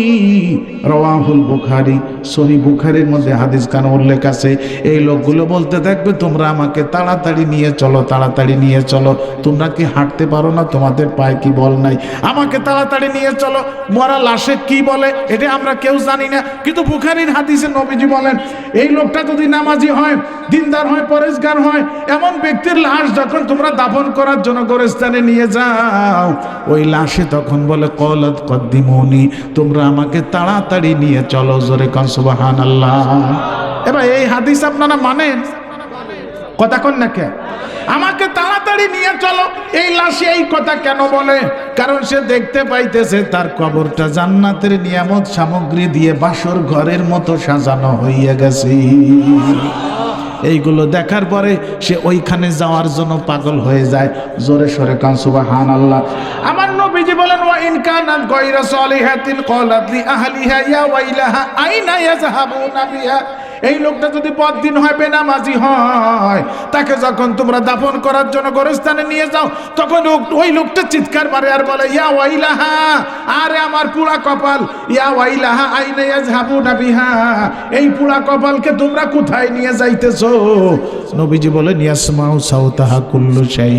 Speaker 1: রাওয়াহুল বুখারী, সহিহ বুখারীর মধ্যে হাদিস কানে উল্লেখ আছে। এই লোকগুলো বলতে থাকবে তোমরা আমাকে তাড়াতাড়ি নিয়ে চলো, তাড়াতাড়ি নিয়ে চলো। তোমরা কি হাঁটতে পারো না? তোমাদের পায়ে কি বল নাই? আমাকে তাড়াতাড়ি নিয়ে চলো। মরা লাশে কি বলে এটা আমরা কেউ জানি না, কিন্তু বুখারীর হাদিসে নবীজি বলেন এই লোকটা যদি নামাজি হয়, দিনদার হয়, পরেশগার হয়, এমন ব্যক্তির লাশ যখন তোমরা দাফন করার জন্য গোরস্থানে নিয়ে যাও, ওই লাশে তখন বলে কলাত কদ্দিমুনি, তোমরা আমাকে তাড়াতাড়ি নিয়ে চলো। জোরে কোন সুবহানাল্লাহ। এবার এই হাদিস আপনারা মানেন? কথা কোন না কে? আমাকে তাড়াতাড়ি নিয়ে চলো, এই লাশে এই কথা কেন বলে? কারণ সে দেখতে পাইতেছে তার কবরটা জান্নাতের নিয়ামত সামগ্রী দিয়ে বাসর ঘরের মতো সাজানো হইয়া গেছে। এইগুলো দেখার পরে সে ওইখানে যাওয়ার জন্য পাগল হয়ে যায়। জোরে সরে কান সুবহানাল্লাহ। আমার নবীজি বলেন, ওয়া ইন কানাত গায়রা সালিহাতিন ক্বালাত লি আহলিহা ইয়া ওয়াইলাহা আইনা ইয়াযহাবুনা বিহা। এই লোকটা যদি বদদিন হয়, বেনামাজি হয়, তাকে যখন তোমরা দাফন করার জন্য গোরস্থানে নিয়ে যাও, তখন ওই লোকটা চিৎকার মারে আর বলে ইয়া ওয়াইলাহা, আরে আমার পুরা কপাল, ইয়া ওয়াইলাহা আইনা ইয়াযহাবুনা বিহা, এই পুরা কপালকে তোমরা কোথায় নিয়ে যাইতেছো? নবীজি বলেন ইয়াসমাউ সাউতাহা কুল্লু শাই,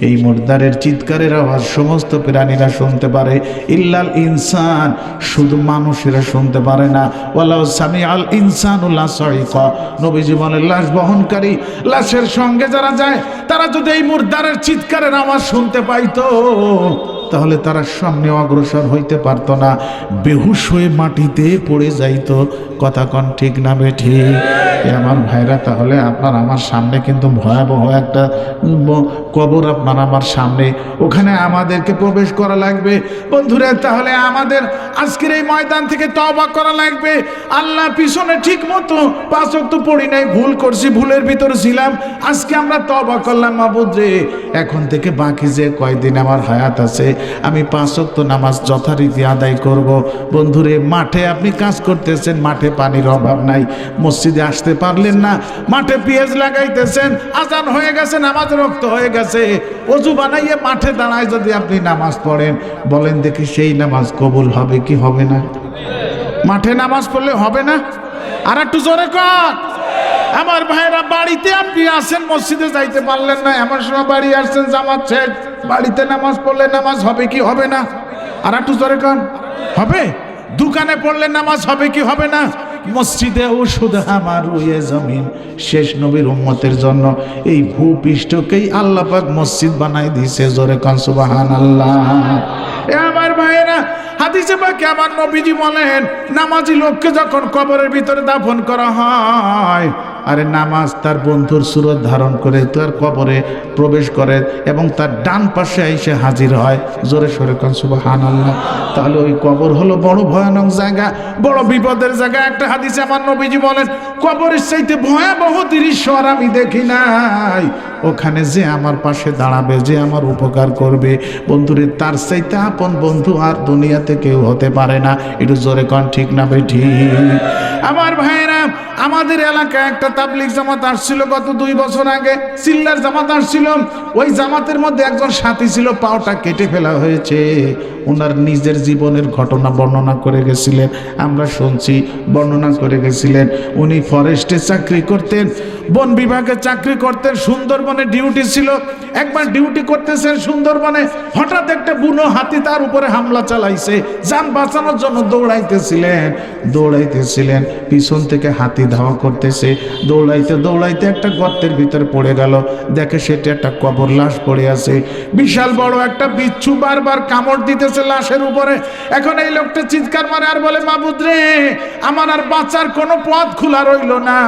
Speaker 1: এই মুর্দারের চিৎকারের আওয়াজ সমস্ত প্রাণীরা শুনতে পারে, ইল্লাল ইনসান, শুধু মানুষেরা শুনতে পারে না। ওয়ালাউ সামিআল ইনসানু লা সাইকা, নবীজি বলেন লাশ বহনকারী, লাশের সঙ্গে যারা যায় তারা যদি এই মুর্দারের চিৎকারের আওয়াজ শুনতে পাইতো, তাহলে তারা সামনে অগ্রসর হইতে পারত না, বেহুশ হয়ে মাটিতে পড়ে যাইতো। কথা কন ঠিক না বেঠি? আমার ভাইরা, তাহলে আপনার আমার সামনে কিন্তু ভয়াবহ একটা কবর, আপনার আমার সামনে, ওখানে আমাদেরকে প্রবেশ করা লাগবে বন্ধুরা। তাহলে আমাদের আজকের এই ময়দান থেকে তওবা করা লাগবে। আল্লাহ পিছনে ঠিক মতো 5 ওয়াক্ত পড়ি নাই, ভুল করছি, ভুলের ভিতর ছিলাম, আজকে আমরা তওবা করলাম। মাবুদ রে, এখন থেকে বাকি যে কয়দিন আমার হায়াত আছে আমি 5 ওয়াক্ত নামাজ যথারীতি আদায় করব। বন্ধুরে, মাঠে আপনি কাজ করতেছেন, মাঠে পানির অভাব নাই, মসজিদে আসতে পারলেন না, মাঠে পেঁয়াজ লাগাইতেছেন, আজান হয়ে গেছে, নামাজ রক্ত হয়ে গেছে, অজু বানাইয়ে মাঠে দাঁড়ায় যদি আপনি নামাজ পড়েন, বলেন দেখি সেই নামাজ কবুল হবে কি হবে না? মাঠে নামাজ পড়লে হবে না? আর একটু জোরে কর। আমার ভাইরা, বাড়িতে আপনি আসেন, মসজিদে যাইতে পারলেন না, এমন সময় বাড়ি আসছেন, জামাত শেষ, বাড়িতে নামাজ পড়লে নামাজ হবে কি হবে না? আর একটু জোরে কর। হবে। দোকানে পড়লে নামাজ হবে কি হবে না? মসজিদে ওষুধ আমার রুয়ে জমিন, শেষ নবীর উম্মতের জন্য এই ভূপৃষ্ঠকেই আল্লাহ পাক মসজিদ বানাই দিয়েছে। জোরে কান সুবহানাল্লাহ। আমার ভাইরা, হাদিসে পাকে আমার নবীজি বলেন, নামাজি লোককে যখন কবরের ভিতরে দাফন করা হয়, আরে নামাজ তার বন্ধুর সুরত ধারণ করে তার কবরে প্রবেশ করে এবং তার ডান পাশে এসে হাজির হয়। জোরে সোরে কান সুবহানাল্লাহ। তাহলে ওই কবর হলো বড় ভয়ানক জায়গা, বড় বিপদের জায়গা। একটা হাদিসে আমার নবীজি বলেন, কবরের চাইতে ভয়াবহ দৃশ্য আর আমি দেখি নাই। ওখানে যে আমার পাশে দাঁড়াবে, যে আমার উপকার করবে, বন্ধুরে, তার চাইতে আপন বন্ধু আর দুনিয়াতে কেউ হতে পারে না। একটু জোরে কন ঠিক না বেঠি? আমার ভাইরা, আমাদের এলাকায় একটা তাবলিগ জামাত আসছিল গত 2 বছর আগে, সিল্লার জামাত আসছিল। ওই জামাতের মধ্যে একজন সাথী ছিল, পাওটা কেটে ফেলা হয়েছে। ওনার নিজের জীবনের ঘটনা বর্ণনা করে গেছিলেন, আমরা শুনছি, বর্ণনা করে গেছিলেন। উনি ফরেস্টে চাকরি করতেন, বন বিভাগে চাকরি করতেন, সুন্দরবনে ডিউটি ছিল। একবার ডিউটি করতেছেন সুন্দরবনে, হঠাৎ একটা বুনো হাতি তার উপরে হামলা চালাইছে। যান বাঁচানোর জন্য দৌড়াইতেছিলেন, পিছন থেকে হাতি ধাওয়া করতেছে। দৌড়াইতে দৌড়াইতে একটা গর্তের ভিতরে পড়ে গেল, দেখে সেটা একটা কবর, লাশ পড়ে আছে। বিশাল বড় একটা বিচ্ছু বারবার কামড় দিতেছে লাশের উপরে। এখন এই লোকটা চিৎকার মারে আর বলে, মাবুদ রে, আমার আর বাঁচার কোনো পথ খোলা রইল না।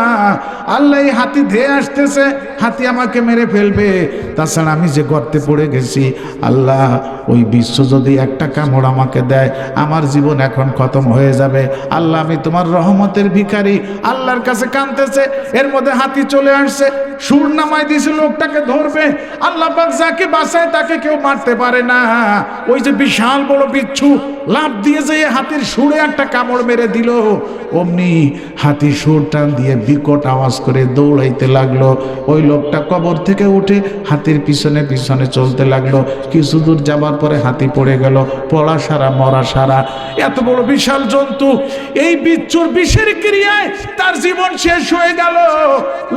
Speaker 1: আল্লাহ, এই হাতি ধেয়ে আসতেছে, হাতি আমাকে মেরে ফেলবে, তাছাড়া আমি যে গর্তে পড়ে গেছি, আল্লাহ ওই বিশ্ব যদি একটা কামড় আমাকে দেয়, আমার জীবন এখন খতম হয়ে যাবে। আল্লাহ, আমি তোমার রহমতের ভিখারি। আল্লাহর কাছে কাঁদতেছে। এর মধ্যে হাতি চলে আসছে, সুর নামাই দিয়েছে, লোকটাকে ধরবে। আল্লাহ পাক যাকে বাঁচায় তাকে কেউ মারতে পারে না। ওই যে বিশাল বড় বিচ্ছু লাফ দিয়ে যে হাতির সুরে একটা কামড় মেরে দিল, অমনি হাতি সুর টান দিয়ে বিকট আওয়াজ করে দৌড়াইতে লাগলো। ওই লোকটা কবর থেকে উঠে হাতির পিছনে পিছনে চলতে লাগলো। কিছু দূর যাবার পরে হাতি পড়ে গেল, পড়া সারা মরা সারা। এত বড় বিশাল জন্তু, এই বিচ্ছুর বিষের ক্রিয়ায় তার জীবন শেষ হয়ে গেল।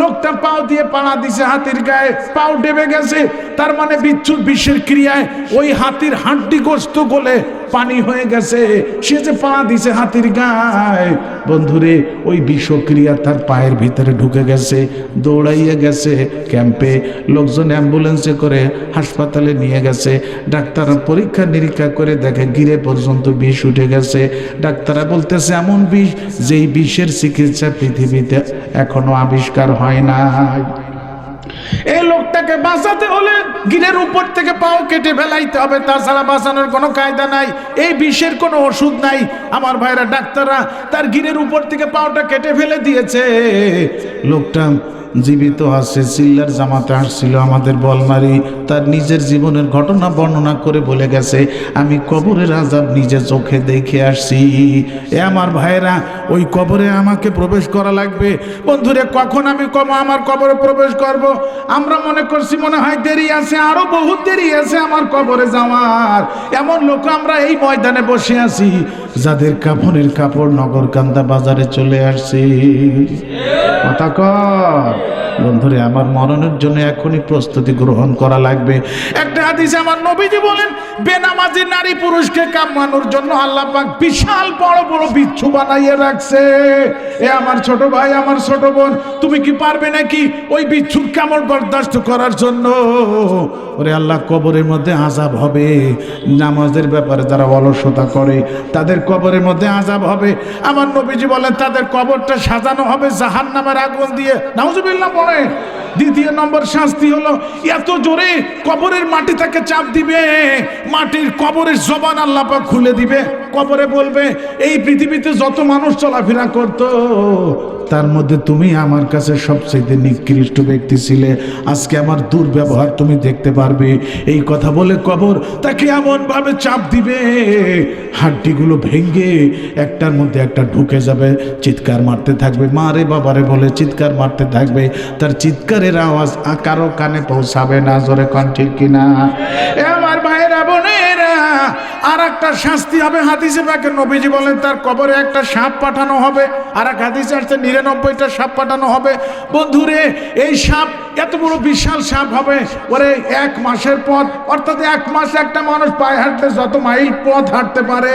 Speaker 1: লোকটা পাও দিয়ে পাড়া দিছে হাতির গায়ে, পাও ডেবে গেছে। তার মানে বিচ্ছুর বিষের ক্রিয়ায় ওই হাতির হাড্ডি গোস্ত গলে পানি হয়ে গেছে। সে যে পাড়া দিছে হাতির গায়ে, বন্ধুরে, ওই বিষক্রিয়া তার পায়ের ভিতরে ঢুকে গেছে। দৌড়াইয়ে গেছে ক্যাম্পে, লোকজন অ্যাম্বুলেন্সে করে হাসপাতালে নিয়ে গেছে। ডাক্তাররা পরীক্ষা নিরীক্ষা করে দেখে গিরে পর্যন্ত বিষ উঠে গেছে। ডাক্তাররা বলতেছে এমন বিষ যেই বিষের চিকিৎসা পৃথিবীতে এখনো আবিষ্কার হয় না। এই লোকটাকে বাঁচাতে হলে গিরের উপর থেকে পাও কেটে ফেলাইতে হবে, তাছাড়া বাঁচানোর কোনো কায়দা নাই, এই বিষের কোনো ওষুধ নাই। আমার ভাইরা, ডাক্তাররা তার গিরের উপর থেকে পাওটা কেটে ফেলে দিয়েছে। লোকটা জীবিত আছে। সিল্লার জামাতে আসছিল আমাদের বলমারি, তার নিজের জীবনের ঘটনা বর্ণনা করে বলে গেছে, আমি কবরের আযাব নিজে চোখে দেখে আসছি। এ আমার ভাইরা, ওই কবরে আমাকে প্রবেশ করা লাগবে। বন্ধুরে, কখন আমি আমার কবরে প্রবেশ করব? আমরা মনে করছি মনে হয় দেরি আছে, আরো বহুত দেরি আছে আমার কবরে যাওয়ার। এমন লোক আমরা এই ময়দানে বসে আছি, যাদের কাফনের কাপড় নগরকান্দা বাজারে চলে আসছে। কথা কর বন্ধুরে, আমার মরণের জন্য এখনই প্রস্তুতি গ্রহণ করা লাগবে। একটা হাদিসে আমার নবীজি বলেন, বেনামাজি নারী পুরুষকে কামানোর জন্য আল্লাহ পাক বিশাল বড় বড় বিচ্ছু বানাইয়ে রাখছে। এ আমার ছোট ভাই, আমার ছোট বোন, তুমি কি পারবে নাকি ওই বিচ্ছুর কামড় বরদাস্ত করার জন্য? ওরে আল্লাহ, কবরের মধ্যে আযাব হবে। নামাজের ব্যাপারে যারা অলসতা করে তাদের কবরের মধ্যে আযাব হবে। আমার নবীজি বলেন, তাদের কবরটা সাজানো হবে জাহান্নামের আগুন দিয়ে। নাউজুবিল্লাহ পড়ে। দ্বিতীয় নম্বর শাস্তি হলো, এত জোরে কবরের মাটি তাকে চাপ দিবে, মাটির কবরের জবান আল্লাহ পাক খুলে দিবে। কবরে বলবে, এই পৃথিবীতে যত মানুষ চলাফেরা করত তার মধ্যে তুমি আমার কাছে সবচেয়ে নিকৃষ্ট ব্যক্তি ছিলে, আজকে আমার দুর্ব্যবহার তুমি দেখতে পারবে। এই কথা বলে কবর তাকে এমন ভাবে চাপ দিবে, হাড্ডিগুলো ভেঙে একটার মধ্যে একটা ঢুকে যাবে, চিৎকার মারতে থাকবে, মা রে বাবারে বলে চিৎকার মারতে থাকবে। তার চিৎকারের আওয়াজ কারো কানে পৌঁছাবে না। জোরে কন ঠিক কিনা? আমার ভাইরা বোনেরা, আর একটা শাস্তি হবে। হাদিসে পাকে নবীজি বলেন, তার কবরে একটা সাপ পাঠানো হবে। আর এক হাদিসে আসছে 99টা সাপ পাঠানো হবে। বন্ধুরে, এই সাপ এত বড় বিশাল সাপ হবে, ওরে 1 মাসের পথ, অর্থাৎ 1 মাস একটা মানুষ পায়ে হাঁটতে যত মাইল পথ হাঁটতে পারে,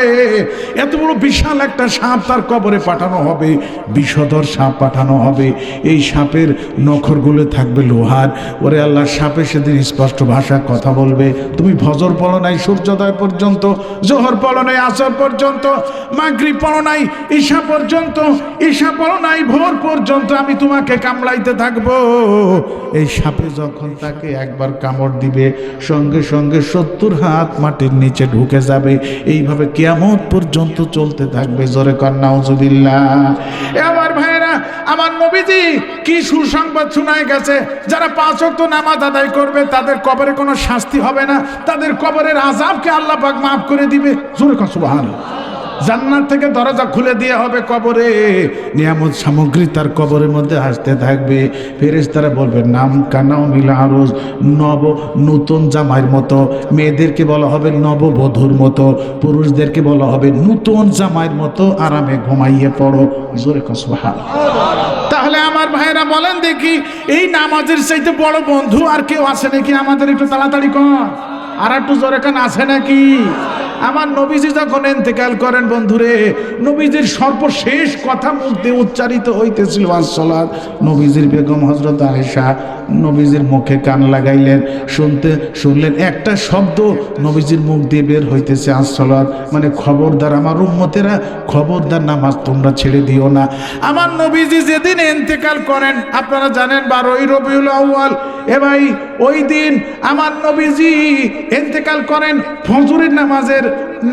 Speaker 1: এত বড় বিশাল একটা সাপ তার কবরে পাঠানো হবে। বিষধর সাপ পাঠানো হবে। এই সাপের নখরগুলো থাকবে লোহার। ওরে আল্লাহ, সাপে সেদিন স্পষ্ট ভাষা কথা বলবে, তুমি ফজর পড়ো নাই সূর্যোদয় পর্যন্ত, জোহর পড়ো নাই আসর পর্যন্ত, মাগরিব পড়ো নাই ঈশা পর্যন্ত, ঈশা পড়ো নাই ভোর পর্যন্ত, আমি তোমাকে কামড়াইতে থাকবো। এই সাপে যখন তাকে একবার কামড় দিবে, সঙ্গে সঙ্গে 70 হাত মাটির নিচে ঢুকে যাবে। এইভাবে কিয়ামত পর্যন্ত চলতে থাকবে। জোরে কর নাউজুবিল্লাহ। আমার ভাইরা, আমার নবীজি কি সুসংবাদ শোনায় গেছে, যারা 5 ওয়াক্ত নামাজ আদায় করবে তাদের কবরে কোনো শাস্তি হবে না, তাদের কবরের আযাবকে আল্লাহ পাক মাফ করে দিবে। জোরে কর সুবহানাল্লাহ। জান্নাত থেকে দরজা খুলে দেওয়া হবে কবরে, নিয়ামত সামগ্রী তার কবরের মধ্যে আসতে থাকবে। ফেরেশতারা বলবে, নাম কানাও মিলা আরজ, নতুন জামাইয়ের মতো। মেয়েদেরকে বলা হবে নববধূর মতো, পুরুষদেরকে বলা হবে নতুন জামাইয়ের মতো আরামে ঘুমাইয়ে পড়ো। জোরে কর সুবহানাল্লাহ। তাহলে আমার ভাইরা বলেন দেখি, এই নামাজের চাইতে বড় বন্ধু আর কেউ আছে নাকি? আমাদের একটু তাড়াতাড়ি কর, আর একটু জোরে কান আছে নাকি? আমার নবীজি যখন ইন্তেকাল করেন বন্ধুরে, নবীজির সর্বশেষ কথা মুখ দিয়ে উচ্চারিত হইতেছিল আসসালাত। নবীজির বেগম হযরত আয়েশা নবীজির মুখে কান লাগাইলেন, শুনলেন একটা শব্দ নবীজির মুখ দিয়ে বের হইতেছে আসসালাত, মানে খবরদার আমার উম্মতেরা, খবরদার নামাজ তোমরা ছেড়ে দিও না। আমার নবীজি যেদিন ইন্তেকাল করেন, আপনারা জানেন 12ই রবিউল আউয়াল। এ ভাই, ওই দিন আমার নবীজি ইন্তেকাল করেন। ফজরের নামাজের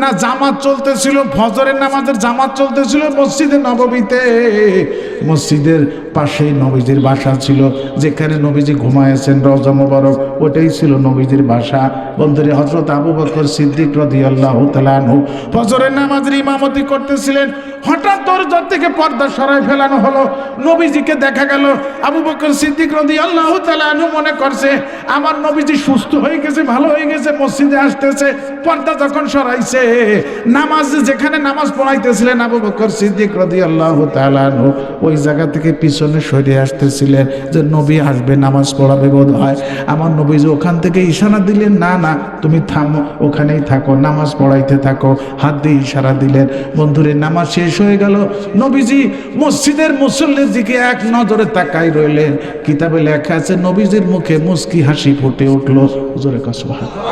Speaker 1: না জামাত চলতেছিল, ফজরের নামাজের জামাত চলতেছিল মসজিদে নববীতে। মসজিদের পাশেই নবীজির বাসা ছিল, যেখানে নবীজি ঘুমায়েছেন রওজা মোবারক, ওটাই ছিল নবীজির বাসা। বন্ধুরে, হযরত আবু বকর সিদ্দিক রাদিয়াল্লাহু তাআলা আনহু ফজরের নামাজের ইমামতি করতেছিলেন। হঠাৎ দরজা থেকে পর্দা সরাই ফেলানো হলো, নবীজিকে দেখা গেল। আবু বকর সিদ্দিক রাদিয়াল্লাহু তাআলা আনহু মনে করছে আমার নবীজি সুস্থ হয়ে গেছে, ভালো হয়ে গেছে, মসজিদে আসতেছে। পর্দা যখন সরাইছে, নামাজ যেখানে নামাজ পড়াইতেছিলেন আবু বকর সিদ্দিক রাদিয়াল্লাহু তাআলা আনহু, ওই জায়গা থেকে পিছনে সরে আসতেছিলেন যে নবী আসবে, নামাজ পড়াবে বোধ হয়। আমার নবীজি ওখান থেকে ইশারা দিলেন, না না তুমি থামো, ওখানেই থাকো, নামাজ পড়াইতে থাকো, হাত দিয়ে ইশারা দিলেন। বন্ধুরে, নামাজ শেষ হয়ে গেল, নবীজি মসজিদের মুসল্লির দিকে এক নজরে তাকাই রইলেন। কিতাবে লেখা আছে নবীজির মুখে মুস্কি হাসি ফুটে উঠলো। জোরে কর সুবহানাল্লাহ।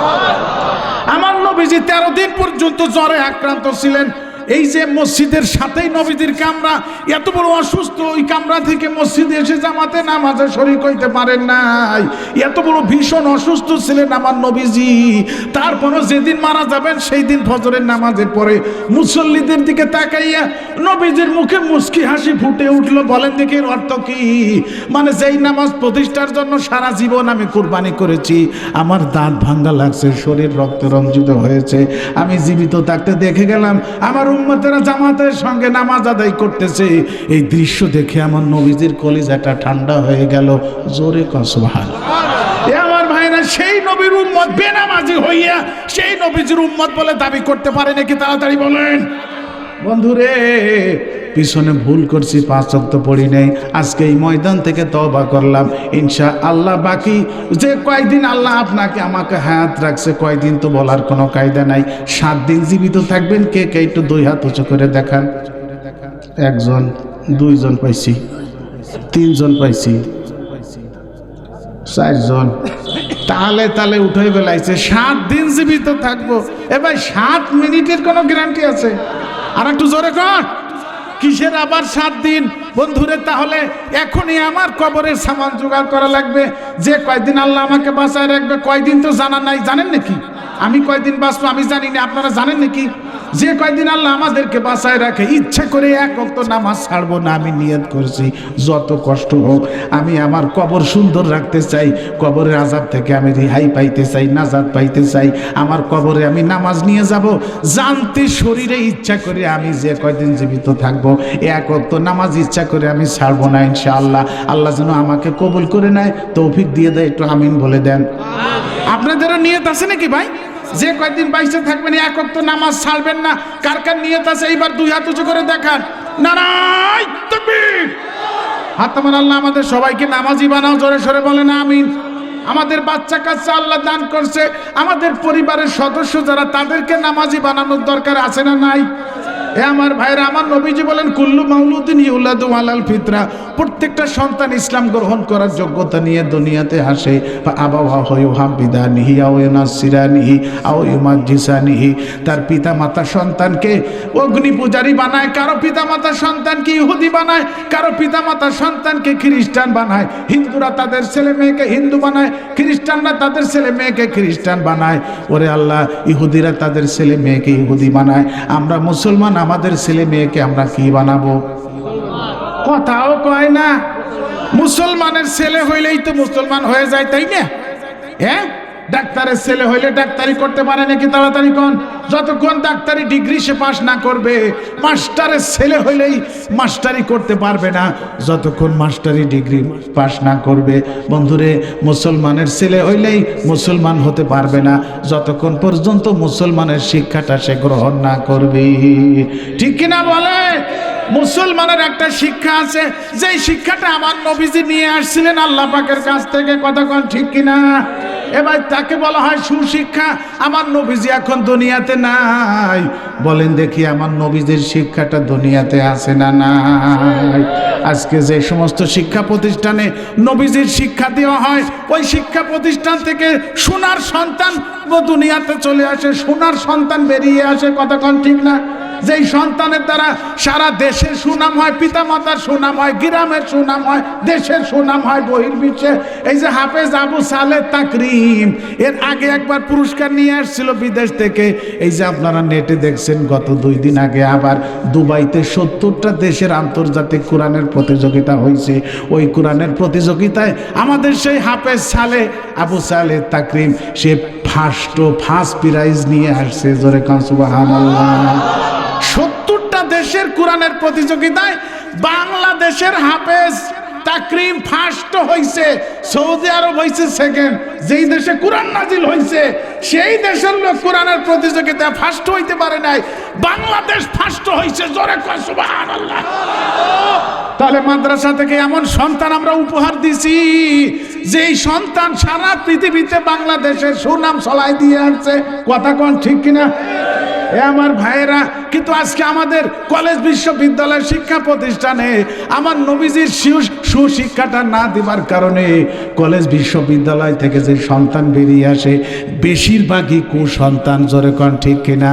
Speaker 1: আমার নবীজি 13 দিন পর্যন্ত জ্বরে আক্রান্ত ছিলেন। এই যে মসজিদের সাথেই নবীজির কামরা, এত বড় অসুস্থ, ওই কামরা থেকে মসজিদে এসে জামাতে নামাজে শরীক হইতে পারেন নাই, এত বড় ভীষণ অসুস্থ ছিলেন আমার নবীজি। তারপরও যেদিন মারা যাবেন সেই দিন ফজরের নামাজের পরে মুসল্লিদের দিকে তাকাইয়া নবীজির মুখে মুস্কি হাসি ফুটে উঠলো। বলেন দেখি এর অর্থ কি? মানে যেই নামাজ প্রতিষ্ঠার জন্য সারা জীবন আমি কুরবানি করেছি, আমার দাঁত ভাঙ্গা লাগছে, শরীর রক্তে রঞ্জিত হয়েছে, আমি জীবিত থাকতে দেখে গেলাম আমার উম্মতেরা জামাতের সঙ্গে নামাজ আদায় করতেছে। এই দৃশ্য দেখে আমার নবীজির কলিজাটা ঠান্ডা হয়ে গেল। জোরে কর সুবহানাল্লাহ। আমার ভাইরা, সেই নবীর উম্মত বেনামাজি হইয়া সেই নবীজির উম্মত বলে দাবি করতে পারে নাকি? তাড়াতাড়ি বলেন। বন্ধুরে পিছনে ভুল করছি, 5 ওয়াক্ত পড়ি নাই, আজকে এই ময়দান থেকে তওবা করলাম ইনশাআল্লাহ। বাকি যে কয়দিন আল্লাহ আপনাকে আমাকে হায়াত রাখছে, কয়দিন তো বলার কোনো কায়দা নাই। 7 দিন জীবিত থাকবেন। কে কে একটু 2 হাত উঁচু করে দেখান। 1 জন, 2 জন পাইছি, 3 জন পাইছি, 4 জন। তালে উঠে বেলাইছে 7 দিন জীবিত থাকবো। এবার 7 মিনিটের কোনো গ্যারান্টি আছে? আর একটু জোরে কর, কিসের আবার 7 দিন? বন্ধুরে তাহলে এখনই আমার কবরের সামান জোগাড় করা লাগবে। যে কয়দিন আল্লাহ আমাকে বাঁচায় রাখবে, কয়দিন তো জানা নাই। জানেন নাকি আমি কয়দিন বাঁচবো? আমি জানি না, আপনারা জানেন নাকি? যে কয়দিন আল্লাহ আমাদেরকে বাঁচায় রাখে, ইচ্ছা করে 1 ওয়াক্ত নামাজ ছাড়বো না। আমি নিয়ত করছি যত কষ্ট হোক আমি আমার কবর সুন্দর রাখতে চাই, কবরের আযাব থেকে আমি রেহাই পাইতে চাই, নাজাত পাইতে চাই। আমার কবরে আমি নামাজ নিয়ে যাব, জানতে শরীরে ইচ্ছা করে আমি যে কয়দিন জীবিত থাকবো 1 ওয়াক্ত নামাজ ইচ্ছা করে আমি ছাড়বো না ইনশাআল্লাহ। আল্লাহ যেন আমাকে কবুল করে নেয়, তৌফিক দিয়ে দেয়। একটু আমিন বলে দেন। আপনাদেরও নিয়ত আছে নাকি ভাই? যে কয়দিন বাইসে থাকবেন 1 ওয়াক্ত নামাজ ছাড়বেন না? কার কার নিয়ত আছে? এইবার 2 হাত উঁচু করে দেখান। নারায়ে তাকবীর। হাত তোমান। আল্লাহ আমাদের সবাইকে নামাজি বানাও, জোরে সরে বলেন আমিন। আমাদের বাচ্চা কাচ্চা আল্লাহ দান করছে, আমাদের পরিবারের সদস্য যারা, তাদেরকে নামাজি বানানোর দরকার আছে না নাই? এ আমার ভাইরা, আমার নবীজি বলেন কুল্লু মাউলুদিন ইউলাদু আলাল ফিতরা। প্রত্যেকটা সন্তান ইসলাম গ্রহণ করার যোগ্যতা নিয়ে দুনিয়াতে আসে। আবাওয়াহু ইউহাব্বিদানিহি আও ইউনাসসিরানিহি আও ইউমাজ্জিসানিহি। তার পিতা মাতা সন্তানকে অগ্নি পূজারী বানায়, কারো পিতা মাতা সন্তানকে ইহুদি বানায়, কারো পিতা মাতা সন্তানকে খ্রিস্টান বানায়। হিন্দুরা তাদের ছেলে মেয়েকে হিন্দু বানায়, খ্রিস্টানরা তাদের ছেলে মেয়েকে খ্রিস্টান বানায়। ওরে আল্লাহ, ইহুদিরা তাদের ছেলে মেয়েকে ইহুদি বানায়। আমরা মুসলমান, আমাদের ছেলে মেয়েকে আমরা কি বানাবো? কথাও কয় না। মুসলমানের ছেলে হইলেই তো মুসলমান হয়ে যায়, তাই না? হ্যাঁ, ডাক্তারের ছেলে হইলে ডাক্তারি করতে পারে নাকি? তাড়াতাড়ি কোন। যতক্ষণ ডাক্তারি ডিগ্রি সে পাশ না করবে। মাস্টারের ছেলে হইলেই মাস্টারি করতে পারবে না, যতক্ষণ মাস্টারি ডিগ্রি পাশ না করবে। বন্ধুরে, মুসলমানের ছেলে হইলেই মুসলমান হতে পারবে না, যতক্ষণ পর্যন্ত মুসলমানের শিক্ষাটা সে গ্রহণ না করবে। ঠিক কিনা বলে? মুসলমানের একটা শিক্ষা আছে, যেই শিক্ষাটা আমার নবীজি নিয়ে আসছিলেন আল্লাহ পাকের কাছ থেকে। কতক্ষণ ঠিক কিনা? এবার তাকে বলা হয় সুশিক্ষা। আমার নবীজি এখন দুনিয়াতে নাই। বলেন দেখি, আমার নবীজির শিক্ষাটা দুনিয়াতে আছে না নাই? আজকে যে সমস্ত শিক্ষা প্রতিষ্ঠানে নবীজির শিক্ষা দেওয়া হয়, ওই শিক্ষা প্রতিষ্ঠান থেকে সোনার সন্তান দুনিয়াতে চলে আসে, সোনার সন্তান বেরিয়ে আসে। কতক্ষণ ঠিক না? যেই সন্তানের দ্বারা সারা দেশের সুনাম হয়, পিতা মাতার সুনাম হয়, গ্রামের সুনাম হয়, দেশের সুনাম হয়, বহির্বিশ্বে। এই যে হাফেজ আবু সালেহ তাকরিম, এর আগে একবার পুরস্কার নিয়ে আসছিল বিদেশ থেকে। এই যে আপনারা নেটে দেখছেন, গত 2 দিন আগে আবার দুবাইতে 70টা দেশের আন্তর্জাতিক কোরআনের প্রতিযোগিতা হয়েছে। ওই কোরআনের প্রতিযোগিতায় আমাদের সেই হাফেজ সালেহ আবু সালেহ তাকরিম সে ফার্স্ট প্রাইজ নিয়ে আসছে। জোরে কান সুবহানাল্লাহ। 70টা দেশের কোরআনের প্রতিযোগিতায় বাংলাদেশের হাফেজ তাকরিম ফার্স্ট হয়েছে। সৌদি আরব হয়েছে সেকেন্ড। যেই দেশে কোরআন নাজিল হয়েছে সেই দেশের লোক কোরআনের প্রতিযোগিতায় ফার্স্ট হইতে পারে নাই, বাংলাদেশ ফার্স্ট হয়েছে। জোরে কয় সুবহানাল্লাহ। তাহলে মাদ্রাসা থেকে এমন সন্তান আমরা উপহার দিছি, যেই সন্তান সারা পৃথিবীতে বাংলাদেশের সুনাম ছড়াই দিয়ে আসছে। কথা কোন ঠিক কিনা? এ আমার ভাইয়েরা, কিন্তু আজকে আমাদের কলেজ বিশ্ববিদ্যালয় শিক্ষা প্রতিষ্ঠানে আমার নবীজির সুশিক্ষাটা না দেবার কারণে কলেজ বিশ্ববিদ্যালয় থেকে যে সন্তান বেরিয়ে আসে বেশিরভাগই কুসন্তান। জোরে কোন ঠিক কিনা?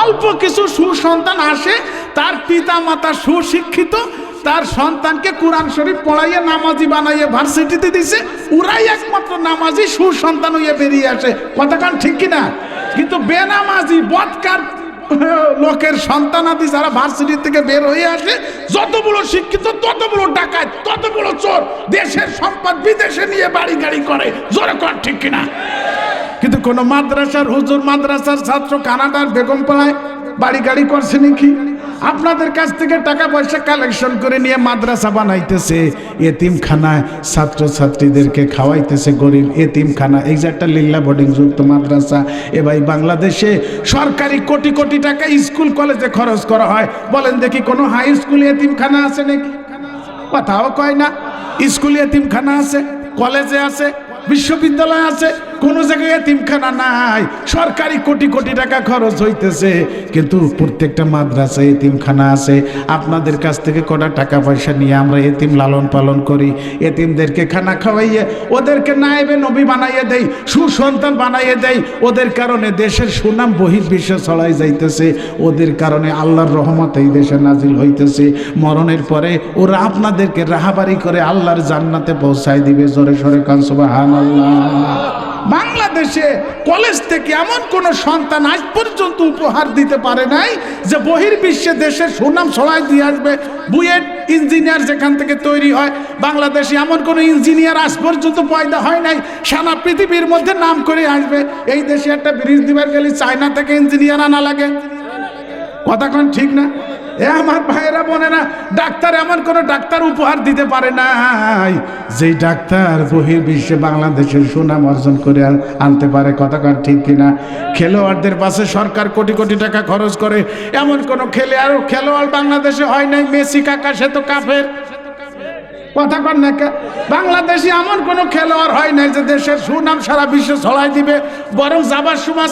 Speaker 1: অল্প কিছু সুসন্তান আসে, তার পিতা মাতা সুশিক্ষিত, তার সন্তানকে কোরআন শরীফ পড়াইয়ে নামাজি বানাইয়ে ভার্সিটিতে দিছে, ওরাই একমাত্র নামাজি সুসন্তান হইয়ে বেরিয়ে আসে। কথাকান ঠিক কিনা? কিন্তু বেনামাজি বদকার লোকের সন্তানাদি যারা ভার্সিটি থেকে বের হয়ে আসে, যত বড় শিক্ষিত, তত বড় ডাকাত, তত বড় চোর, দেশের সম্পদ বিদেশে নিয়ে বাড়ি গাড়ি করে। জোরে কর ঠিক কিনা? কিন্তু কোন মাদ্রাসার হুজুর, মাদ্রাসার ছাত্র কানাডার বেগমপাড়ায় বাড়ি গাড়ি করছে নাকি? আপনাদের কাছ থেকে টাকা পয়সা কালেকশন করে নিয়ে মাদ্রাসা বানাইতেছে, এতিমখানায় ছাত্রছাত্রীদেরকে খাওয়াইতেছে, গরিব এতিমখানা। এই যে একটা লিল্লা বোর্ডিং যুক্ত মাদ্রাসা, এ ভাই বাংলাদেশে সরকারি কোটি কোটি টাকা স্কুল কলেজে খরচ করা হয়। বলেন দেখি কোনো হাই স্কুলে এতিমখানা আছে নাকি? কথাও কয় না। স্কুলে এতিমখানা আছে, কলেজে আছে, বিশ্ববিদ্যালয় আছে, কোনো জায়গায় এতিমখানা নাই। সরকারি কোটি কোটি টাকা খরচ হইতেছে, কিন্তু প্রত্যেকটা মাদ্রাসায় এতিমখানা আছে। আপনাদের কাছ থেকে কটা টাকা পয়সা নিয়ে আমরা এতিম লালন পালন করি, এতিমদেরকে খানা খাওয়াইয়ে ওদেরকে নায়েবে নবী বানাইয়ে দেই, সুসন্তান বানাইয়ে দেই। ওদের কারণে দেশের সুনাম বহির্বিশ্বে ছড়াই যাইতেছে, ওদের কারণে আল্লাহর রহমত এই দেশে নাজিল হইতেছে। মরণের পরে ওরা আপনাদেরকে রাহাবারি করে আল্লাহর জান্নাতে পৌঁছায় দিবে। জোরে সরে কান সুবহানাল্লাহ। বাংলাদেশে কলেজ থেকে এমন কোন সন্তান আজ পর্যন্ত উপহার দিতে পারে নাই যে বহির্বিশ্বে দেশের সুনাম ছড়াই দিয়ে আসবে। বুয়েট ইঞ্জিনিয়ার যেখান থেকে তৈরি হয়, বাংলাদেশে এমন কোন ইঞ্জিনিয়ার আজ পর্যন্ত পয়দা হয় নাই সারা পৃথিবীর মধ্যে নাম করে আসবে। এই দেশে একটা ব্রিজ দিবার গেলে চায়না থেকে ইঞ্জিনিয়ার আনা লাগে। কথা কোন ঠিক না? এ আমার ভাইয়েরা বোনেরা, ডাক্তার এমন কোন ডাক্তার উপহার দিতে পারে নাই যেই ডাক্তার বহির্বিশ্বে বাংলাদেশের সুনাম অর্জন করে আনতে পারে। কথা কার ঠিক কিনা? খেলোয়াড়দের পাশে সরকার কোটি কোটি টাকা খরচ করে, এমন কোন খেলোয়াড় বাংলাদেশে হয় নাই। মেসি কাকা সে তো কাফের। কথা কর না, বাংলাদেশে এমন কোন খেলোয়াড় হয় নাই যে দেশের সুনাম সারা বিশ্বে ছড়াই দিবে। বরং যাবার সময়